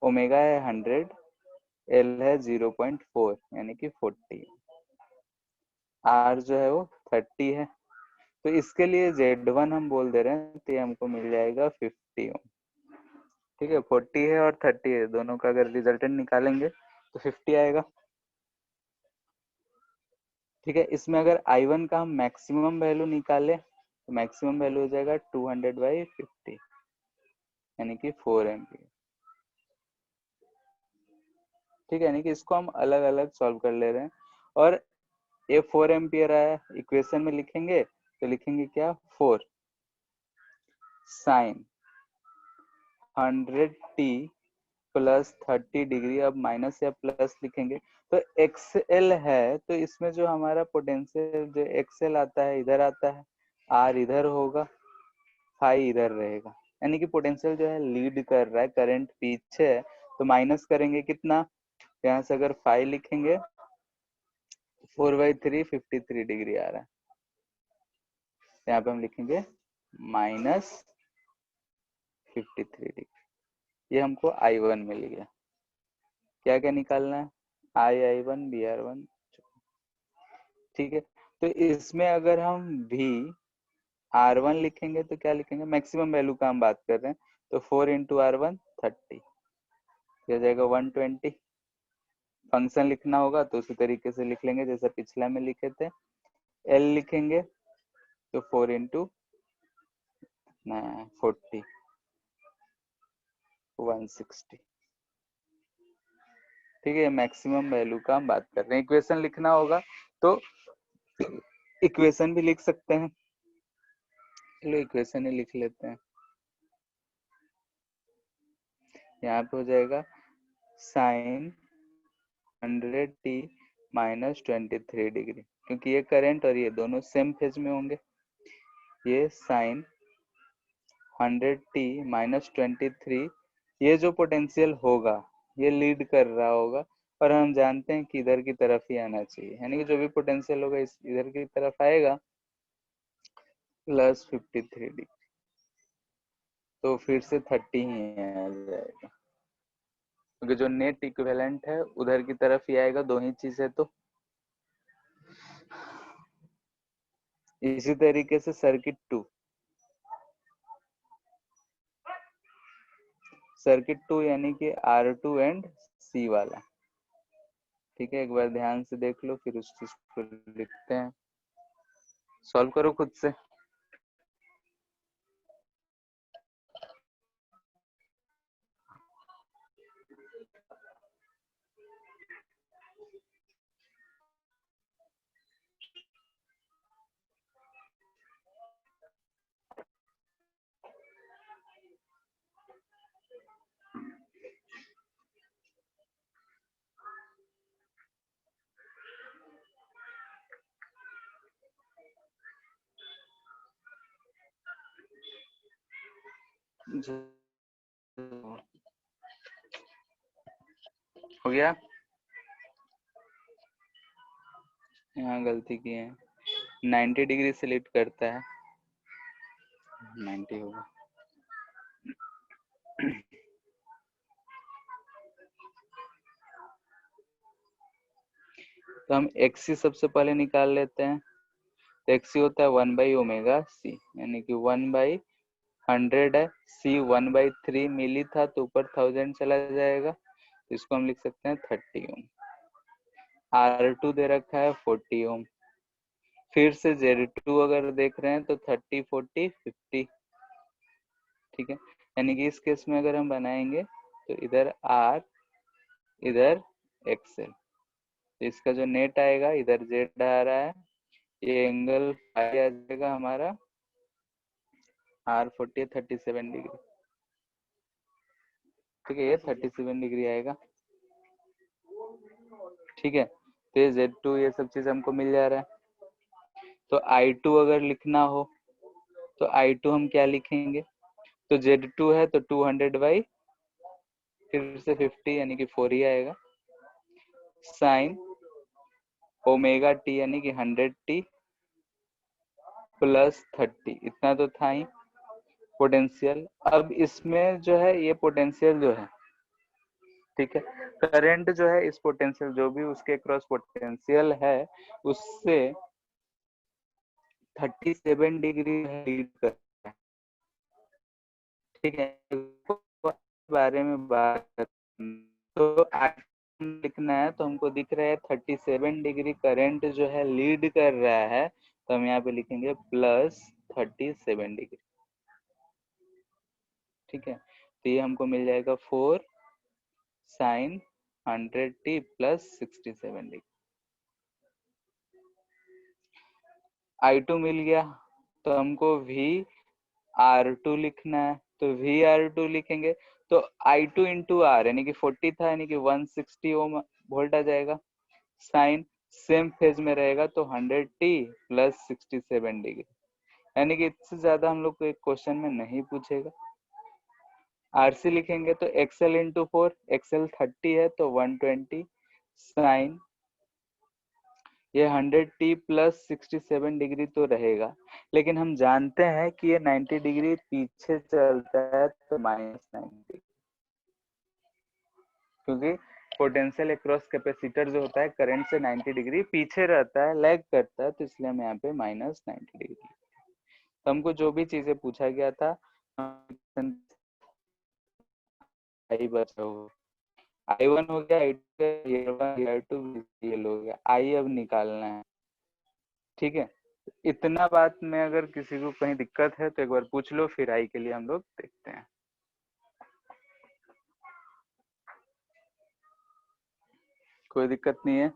ओमेगा है 100, एल है 0.4 यानी कि 40, आर जो है वो 30 है। तो इसके लिए Z1 हम बोल दे रहे हैं, तो ये हमको मिल जाएगा 50 ओम। ठीक है, 40 है और 30 है, दोनों का अगर रिजल्टेंट निकालेंगे तो 50 आएगा। ठीक है, इसमें अगर I1 का हम मैक्सिमम वैल्यू निकाले तो मैक्सिमम वैल्यू हो जाएगा 200/50 यानी कि 4 एम्पियर। ठीक है, यानी कि इसको हम अलग अलग सॉल्व कर ले रहे हैं। और ये 4 एम्पियर आया, इक्वेशन में लिखेंगे तो लिखेंगे क्या, 4 साइन 100t प्लस 30 डिग्री। अब माइनस या प्लस लिखेंगे तो एक्सएल है, तो इसमें जो हमारा पोटेंशियल जो एक्सएल आता है इधर आता है, आर इधर होगा, फाई इधर रहेगा, यानी कि पोटेंशियल जो है लीड कर रहा है, करंट पीछे है। तो माइनस करेंगे कितना, यहाँ से अगर फाई लिखेंगे 4/3 53 डिग्री आ रहा है, यहाँ पे हम लिखेंगे माइनस 53 डिग्री। ये हमको I1 मिल गया। क्या क्या निकालना है, I1 BR1। ठीक है, तो इसमें अगर हम VR1 लिखेंगे तो क्या लिखेंगे, मैक्सिमम वैल्यू का हम बात कर रहे हैं, तो 4 इंटू R1 30 हो जाएगा 120। फंक्शन लिखना होगा तो उसी तरीके से लिख लेंगे जैसा पिछला में लिखे थे। L लिखेंगे तो 4 इंटू 40 160। ठीक है, मैक्सिमम वैल्यू का हम बात कर रहे हैं। इक्वेशन लिखना होगा तो इक्वेशन भी लिख सकते हैं, चलो इक्वेशन ही लिख लेते हैं। यहाँ पे हो जाएगा साइन 100t माइनस 23 डिग्री, क्योंकि ये करंट और ये दोनों सेम फेज में होंगे। ये साइन 100t माइनस 23, ये जो पोटेंशियल होगा ये लीड कर रहा होगा, और हम जानते हैं कि इधर की तरफ ही आना चाहिए, यानी कि जो भी पोटेंशियल होगा इस इधर की तरफ आएगा प्लस 53 डिग्री, तो फिर से 30 ही आ जाएगा, क्योंकि जो नेट इक्विवेलेंट है उधर की तरफ ही आएगा, दो ही चीज है। तो इसी तरीके से सर्किट 2 यानी कि R2 एंड C वाला। ठीक है, एक बार ध्यान से देख लो, फिर उस चीज को लिखते हैं, सॉल्व करो खुद से। हो गया, यहाँ गलती की है, 90 डिग्री से लीड करता है, 90 होगा। तो हम XC सबसे पहले निकाल लेते हैं, तो XC होता है 1/ωc, यानी कि 1/100 है, C 1/3 मिली था तो ऊपर 1000 चला जाएगा, तो इसको हम लिख सकते हैं 30 ओम। R2 दे रखा है 40 ओम। फिर से Z2 अगर देख रहे हैं तो 30, 40, 50। ठीक है, यानी कि इस केस में अगर हम बनाएंगे तो इधर R, इधर XL, तो इसका जो नेट आएगा, इधर Z आ रहा है, ये एंगल फाई आ जाएगा हमारा R40 37 डिग्री। ठीक है, ये 37 डिग्री आएगा। ठीक है, तो ये Z2 ये सब चीज हमको मिल जा रहा है। तो I2 अगर लिखना हो तो I2 हम क्या लिखेंगे, तो Z2 है तो 200 बाई फिर से 50 यानी कि 4 ही आएगा, साइन ओमेगा टी यानी कि 100t प्लस 30, इतना तो था ही पोटेंशियल। अब इसमें जो है ये पोटेंशियल जो है, ठीक है, करंट जो है इस पोटेंशियल जो भी उसके क्रॉस पोटेंशियल है उससे 37 डिग्री लीड कर रहा है। ठीक है, बारे में बात तो लिखना है तो हमको दिख रहा है 37 डिग्री करंट जो है लीड कर रहा है, तो हम यहाँ पे लिखेंगे प्लस 37 डिग्री। ठीक है, तो ये हमको मिल जाएगा 4 sign 100t plus 67 degree. I2 मिल गया, तो हमको VR2 लिखना है, तो VR2 लिखेंगे तो I2 इंटू R यानी कि 40 था यानी कि 160 ओम वोल्ट आ जाएगा, साइन सेम फेज में रहेगा तो 100t प्लस 67 डिग्री, यानी कि इससे ज्यादा हम लोग को एक क्वेश्चन में नहीं पूछेगा। RC लिखेंगे तो XL इंटू 4, XL 30 है तो 120 साइन ये 100t प्लस 67 डिग्री तो रहेगा, लेकिन हम जानते हैं कि ये 90 डिग्री पीछे चलता है तो माइनस 90, क्योंकि पोटेंशियल अक्रॉस कैपेसिटर जो होता है करंट से 90 डिग्री पीछे रहता है, लैग करता है, तो इसलिए हम यहाँ पे माइनस 90 डिग्री। तो हमको जो भी चीजें पूछा गया था आई बचा हुआ, I1 हो गया, I2 हो गया, I अब निकालना है। ठीक है, इतना बात में अगर किसी को कहीं दिक्कत है तो एक बार पूछ लो, फिर I के लिए हम लोग देखते हैं। कोई दिक्कत नहीं है?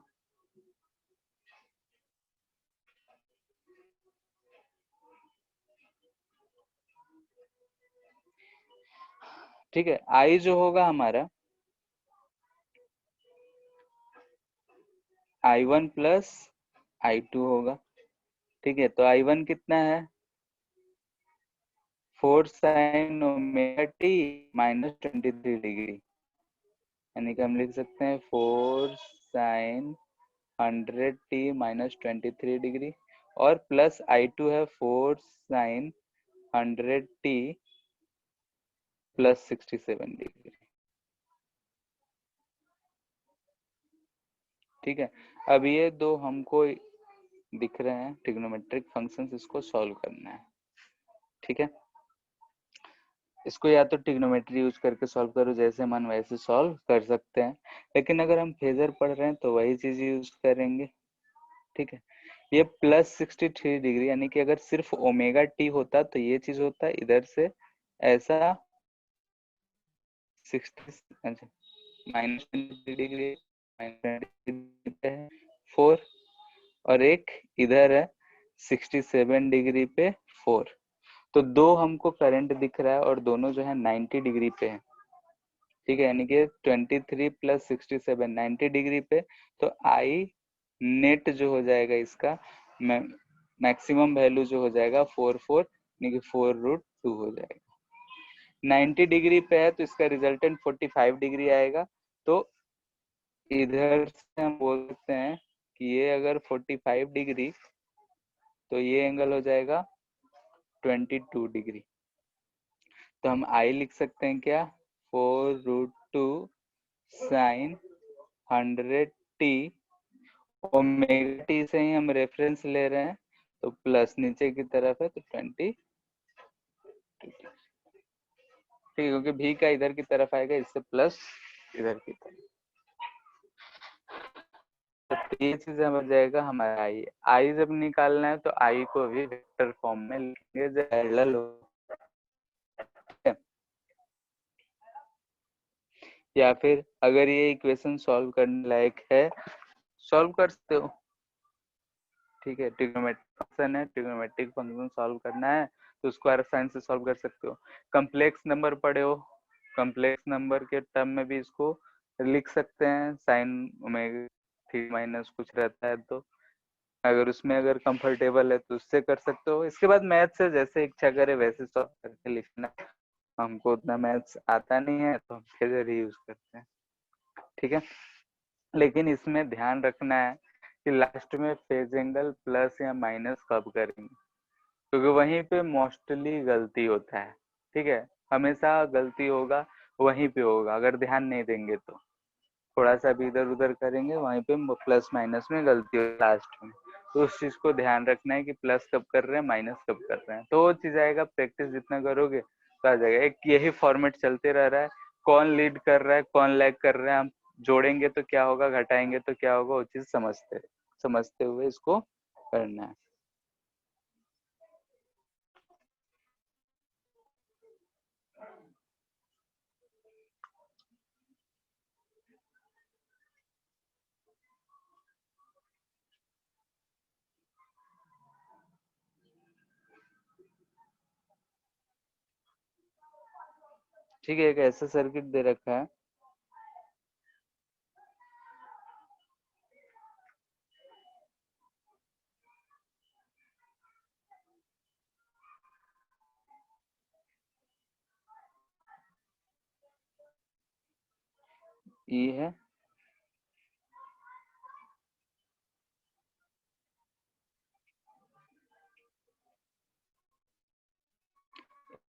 ठीक है, I जो होगा हमारा I1 प्लस I2 होगा। ठीक है, तो I1 कितना है 4 sign omega T minus 23 degree, यानी कि हम लिख सकते हैं 4 साइन 100t माइनस 23 डिग्री, और प्लस I2 है 4 साइन 100t प्लस 67 डिग्री। ठीक है, अब ये दो हमको दिख रहे हैं ट्रिग्नोमेट्रिक फंक्शंस, इसको सॉल्व करना है। ठीक है, इसको या तो ट्रिग्नोमेट्री यूज करके सॉल्व करो, जैसे मन वैसे सॉल्व कर सकते हैं, लेकिन अगर हम फेजर पढ़ रहे हैं तो वही चीज यूज करेंगे। ठीक है, ये प्लस 63 डिग्री, यानी कि अगर सिर्फ ओमेगा टी होता तो ये चीज होता, इधर से ऐसा 60 माइनस 20 डिग्री पे है 4, और एक इधर है 67 डिग्री पे 4, तो दो हमको करंट दिख रहा है और दोनों जो है 90 डिग्री पे है। ठीक है, यानी कि 23 प्लस 67 90 डिग्री पे, तो आई नेट जो हो जाएगा इसका मैक्सिमम वैल्यू जो हो जाएगा 44 यानी कि 4√2 हो जाएगा। 90 डिग्री पे है तो इसका रिजल्टेंट 45 डिग्री आएगा, तो इधर से हम बोल सकते हैं कि ये अगर 45 डिग्री तो ये एंगल हो जाएगा 22 डिग्री। तो हम आई लिख सकते हैं क्या 4√2 साइन 100t, ओमेगा टी से ही हम रेफरेंस ले रहे हैं तो प्लस नीचे की तरफ है तो 20, ठीक है, क्योंकि भी का इधर की तरफ आएगा इससे प्लस इधर की तरफ। तो ये चीज बन जाएगा हमारा आई। आई जब निकालना है तो आई को भी वेक्टर फॉर्म में लिखेंगे जो पैरेलल हो। या फिर अगर ये इक्वेशन सॉल्व करने लायक है, सॉल्व कर सकते हो। ठीक है, ट्रिग्नोमेट्रिक फंक्शन है, ट्रिग्नोमेट्रिक फंक्शन सॉल्व करना है तो स्क्वायर साइन से सॉल्व कर सकते हो। कम्प्लेक्स नंबर पढ़े हो, कम्प्लेक्स नंबर के टर्म में भी इसको लिख सकते हैं, साइन ओमेगा थ्री माइनस कुछ रहता है तो अगर उसमें अगर कंफर्टेबल है तो उससे कर सकते हो। इसके बाद मैथ से जैसे इच्छा करे वैसे सॉल्व करके लिखना। हमको उतना मैथ्स आता नहीं है तो हम फिर यूज करते हैं। ठीक है, लेकिन इसमें ध्यान रखना है कि लास्ट में फेज एंगल प्लस या माइनस कब करेंगे, क्योंकि वहीं पे मोस्टली गलती होता है। ठीक है, हमेशा गलती होगा वहीं पे होगा, अगर ध्यान नहीं देंगे तो थोड़ा सा भी इधर उधर करेंगे वहीं पे प्लस माइनस में गलती हो लास्ट में। तो उस चीज को ध्यान रखना है कि प्लस कब कर रहे हैं माइनस कब कर रहे हैं, तो वो चीज आएगा। प्रैक्टिस जितना करोगे तो आ जाएगा। एक यही फॉर्मेट चलते रह रहा है, कौन लीड कर रहा है कौन लैग कर रहा है, हम जोड़ेंगे तो क्या होगा घटाएंगे तो क्या होगा, वो चीज समझते हुए इसको करना है। ठीक है, एक ऐसा सर्किट दे रखा है, ई है,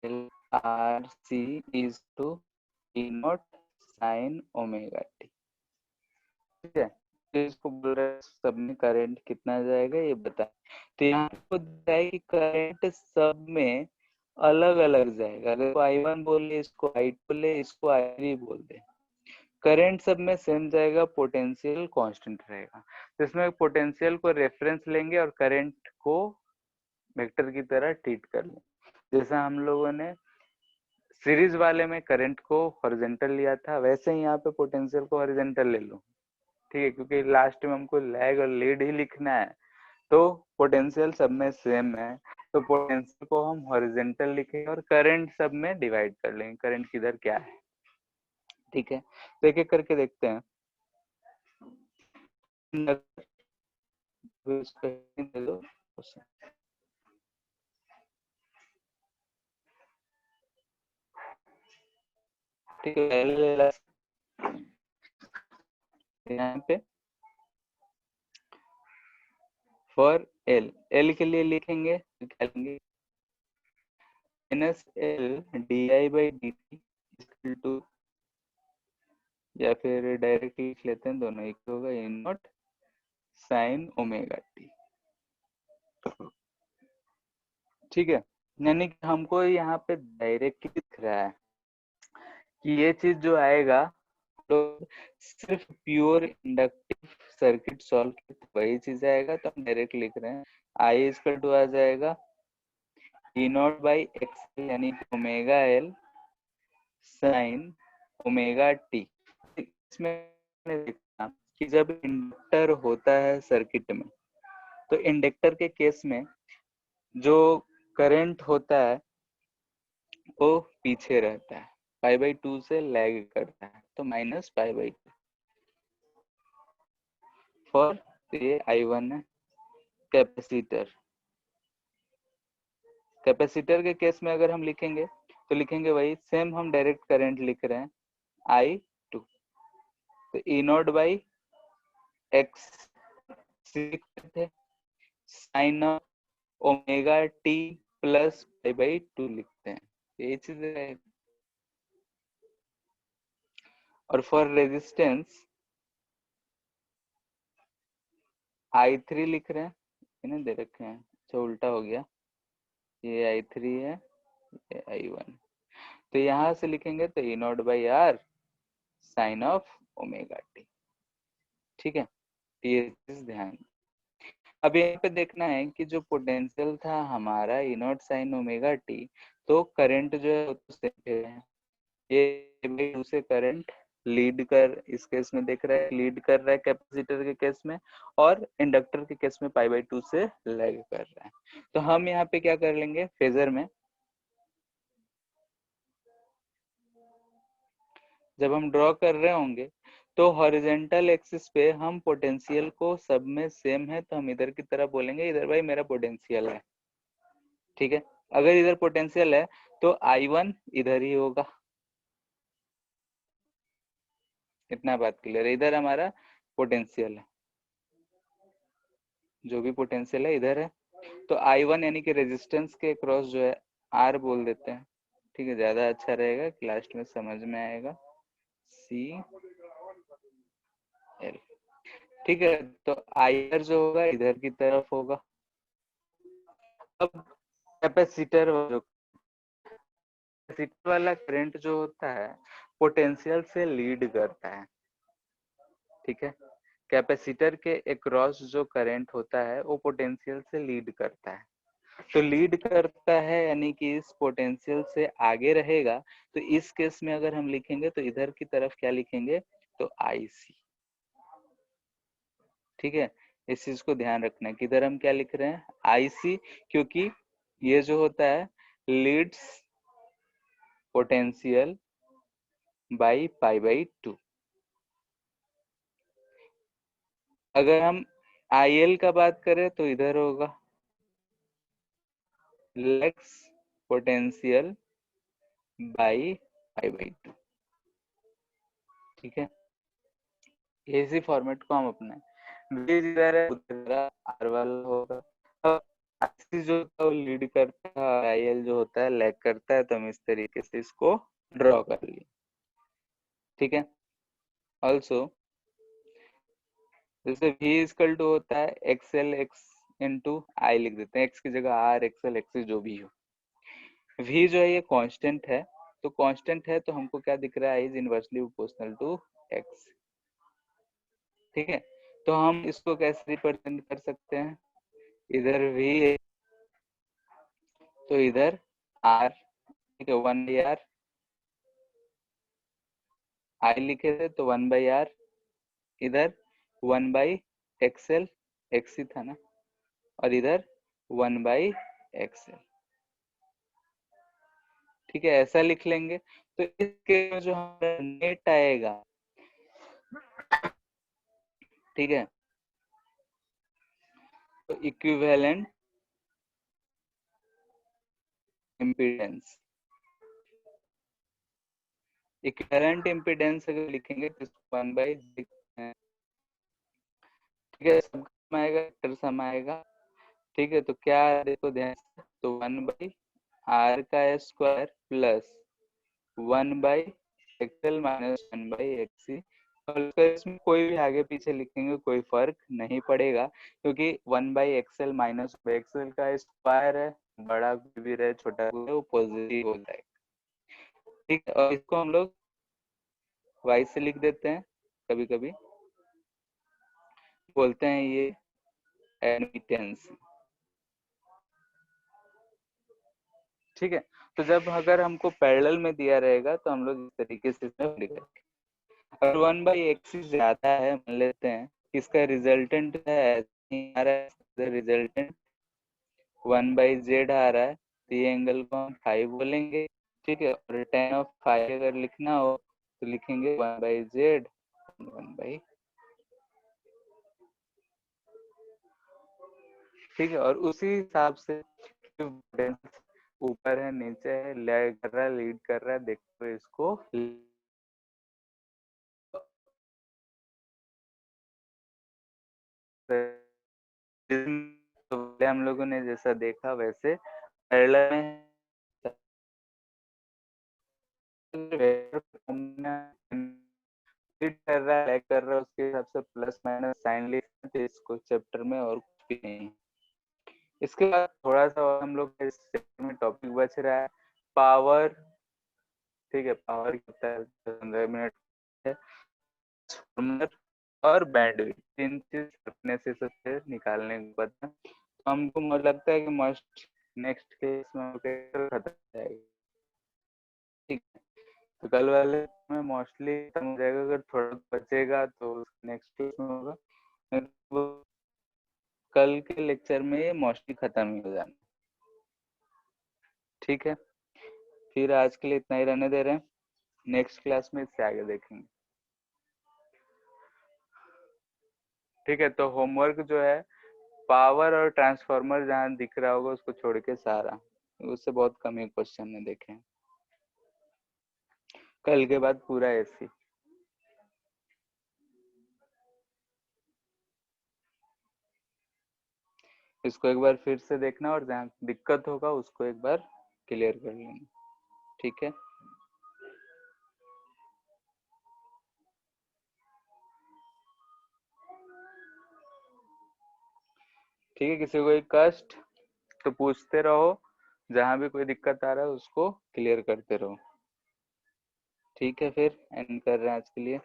L R C is to E not sine omega T. ठीक है, तो इसको बोल रहे हैं सब में करंट कितना जाएगा ये बता। तो यहाँ पे बताया कि करंट सब में अलग अलग जाएगा। अगर आई वन बोले इसको आई टू बोले इसको आई थ्री बोल दे, करंट सब में सेम जाएगा, पोटेंशियल कांस्टेंट रहेगा। तो इसमें पोटेंशियल को रेफरेंस लेंगे और करंट को वेक्टर की तरह ट्रीट कर लेंगे। जैसा हम लोगों ने सीरीज वाले में करंट को हॉरिजॉन्टल लिया था, वैसे ही यहाँ पे पोटेंशियल को हॉरिजॉन्टल ले लो। ठीक है, क्योंकि लास्ट में हमको लैग और लीड ही लिखना है, तो पोटेंशियल सब में सेम है तो पोटेंशियल को हम हॉरिजॉन्टल लिखेंगे और करंट सब में डिवाइड कर लेंगे, करंट किधर क्या है। ठीक है, तो एक एक करके देखते हैं। दे दो। ठीक है, यहाँ पे फॉर एल के लिए लिखेंगे क्या लेंगे, minus L D I by D T two, या फिर डायरेक्ट लिख लेते हैं, दोनों एक होगा, A not sine omega T. ठीक है, यानी कि हमको यहाँ पे डायरेक्ट दिख रहा है कि ये चीज जो आएगा तो सिर्फ प्योर इंडक्टिव सर्किट सॉल्व की वही चीज आएगा, तो हम डायरेक्ट लिख रहे हैं आई इक्वल टू आ जाएगा ई नॉट बाई एक्स यानी omega L sine omega T. इसमें देखना कि जब इंडक्टर होता है सर्किट में, तो इंडक्टर के केस में जो करंट होता है वो पीछे रहता है, पाई बाई टू से लैग करता है, तो minus pi by to for ये आई वन है। कैपेसिटर के केस में अगर हम लिखेंगे तो लिखेंगे वही सेम, हम डायरेक्ट करंट लिख रहे हैं आई टू, तो E naught by X sine omega T plus pi by two लिखते हैं, यही चीज है। और फॉर रेजिस्टेंस आई थ्री लिख रहे हैं, इन्हें दे रखे हैं, अच्छा उल्टा हो गया, ये आई थ्री है ये आई वन, तो यहाँ से लिखेंगे तो E naught by R sine of omega T. ठीक है, ये चीज ध्यान। अब यहाँ पे देखना है कि जो पोटेंशियल था हमारा ई नॉट साइन ओमेगा टी, तो करंट जो है वो तो सेम है, ये उसे करंट लीड कर, इस केस में देख रहा है लीड कर रहा है कैपेसिटर के केस में, और इंडक्टर के केस में π/2 से लैग कर रहा है। तो हम यहाँ पे क्या कर लेंगे, फेजर में जब हम ड्रॉ कर रहे होंगे तो हॉरिजेंटल एक्सिस पे हम पोटेंशियल को सब में सेम है, तो हम इधर की तरफ बोलेंगे इधर भाई मेरा पोटेंशियल है। ठीक है, अगर इधर पोटेंशियल है तो I1 इधर ही होगा। इतना बात क्लियर है, इधर हमारा पोटेंशियल है, जो भी पोटेंशियल है इधर है, तो I1 यानी कि रेजिस्टेंस के क्रॉस जो है R बोल देते हैं। ठीक है, ज्यादा अच्छा रहेगा कि लास्ट में समझ में आएगा, CL। ठीक है, तो IR जो होगा इधर की तरफ होगा। अब कैपेसिटर वाला करंट जो होता है पोटेंशियल से लीड करता है। ठीक है, कैपेसिटर के अक्रॉस जो करंट होता है वो पोटेंशियल से लीड करता है, तो लीड करता है यानी कि इस पोटेंशियल से आगे रहेगा। तो इस केस में अगर हम लिखेंगे तो इधर की तरफ क्या लिखेंगे, तो IC। ठीक है, इस चीज को ध्यान रखना है, किधर हम क्या लिख रहे हैं, IC, क्योंकि ये जो होता है लीड्स पोटेंशियल बाई π/2। अगर हम IL का बात करें तो इधर होगा लेग्स पोटेंशियल बाई π/2। ठीक है, इसी फॉर्मेट को हम अपने इधर है उधर R वाला होगा। अब IC जो होता है वो लीड करता है, IL जो होता है लैग करता है, तो हम इस तरीके से इसको ड्रॉ कर लिए। ठीक है, ऑल्सो जैसे V इक्वल टू होता है XL X इंटू I लिख देते हैं, X की जगह R XL XC जो भी हो। V जो है ये कांस्टेंट है, तो कांस्टेंट है तो हमको क्या दिख रहा है, is inversely proportional to X। ठीक है, तो हम इसको कैसे रिप्रेजेंट कर सकते हैं, इधर V है तो इधर R। ठीक है, 1/R I लिखे थे तो 1/R, इधर 1/XL XC था ना, और इधर 1/XL। ठीक है, ऐसा लिख लेंगे। तो इसके में जो हमारा नेट आएगा, ठीक है, तो इक्विवेलेंट इम्पीडेंस, इक्विवेलेंट इम्पीडेंस अगर लिखेंगे तो 1/6 है। ठीक है, सब सम आएगा, वेक्टर सम आएगा। ठीक है, तो क्या देखो ध्यान से, तो 1/R का square plus 1/XL minus 1/XC, और इसमें कोई भी आगे पीछे लिखेंगे कोई फर्क नहीं पड़ेगा, क्योंकि 1/XL माइनस XL का स्क्वायर है, बड़ा कोई भी रहे छोटा कोई रहे वो पॉजिटिव होता है। ठीक है, और इसको हम लोग y से लिख देते हैं, कभी कभी बोलते हैं ये एडमिटेंस। ठीक है, तो जब अगर हमको पैरेलल में दिया रहेगा तो हम लोग इस तरीके से इसमें लिखेंगे। अगर 1/XC ज्यादा है, मान लेते हैं इसका रिजल्टेंट है आ रहा है, रिजल्टेंट 1/Z आ रहा है, तो ये एंगल को हम 5 बोलेंगे। ठीक है, और tan ऑफ 5 अगर लिखना हो तो लिखेंगे 1/Z 1/। ठीक है, और उसी हिसाब से ऊपर है नीचे है, लैग कर रहा है लीड कर रहा है, देखो इसको तो हम लोगों ने जैसा देखा वैसे पैरेलल में कर रहा है, लैग कर रहा है, उसके हिसाब से प्लस माइनस साइन लिखते इसको चैप्टर में, और कुछ भी नहीं। इसके बाद थोड़ा सा और हम लोग इस चैप्टर में टॉपिक बच रहा है पावर। ठीक है, पावर कितना है, 15 मिनट है, और बैंडविड्थ, तीन चीज अपने से सबसे निकालने को पता है। तो हमको मुझे लगता है कि मस्ट नेक्स्ट केस में खत्म हो जाएगा। ठीक है, तो कल वाले में मोस्टली खत्म हो जाएगा, अगर थोड़ा बचेगा तो नेक्स्ट केस में होगा, तो कल के लेक्चर में ये मोस्टली खत्म ही हो जाना। ठीक है, फिर आज के लिए इतना ही रहने दे रहे हैं, नेक्स्ट क्लास में इससे आगे देखेंगे। ठीक है, तो होमवर्क जो है पावर और ट्रांसफार्मर जहाँ दिख रहा होगा उसको छोड़ के सारा, उससे बहुत कम ही क्वेश्चन में देखे। कल के बाद पूरा ऐसी। इसको एक बार फिर से देखना और जहाँ दिक्कत होगा उसको एक बार क्लियर कर लेना। ठीक है, ठीक है, किसी को कोई कष्ट तो पूछते रहो, जहाँ भी कोई दिक्कत आ रहा है उसको क्लियर करते रहो। ठीक है, फिर एंड कर रहे हैं आज के लिए।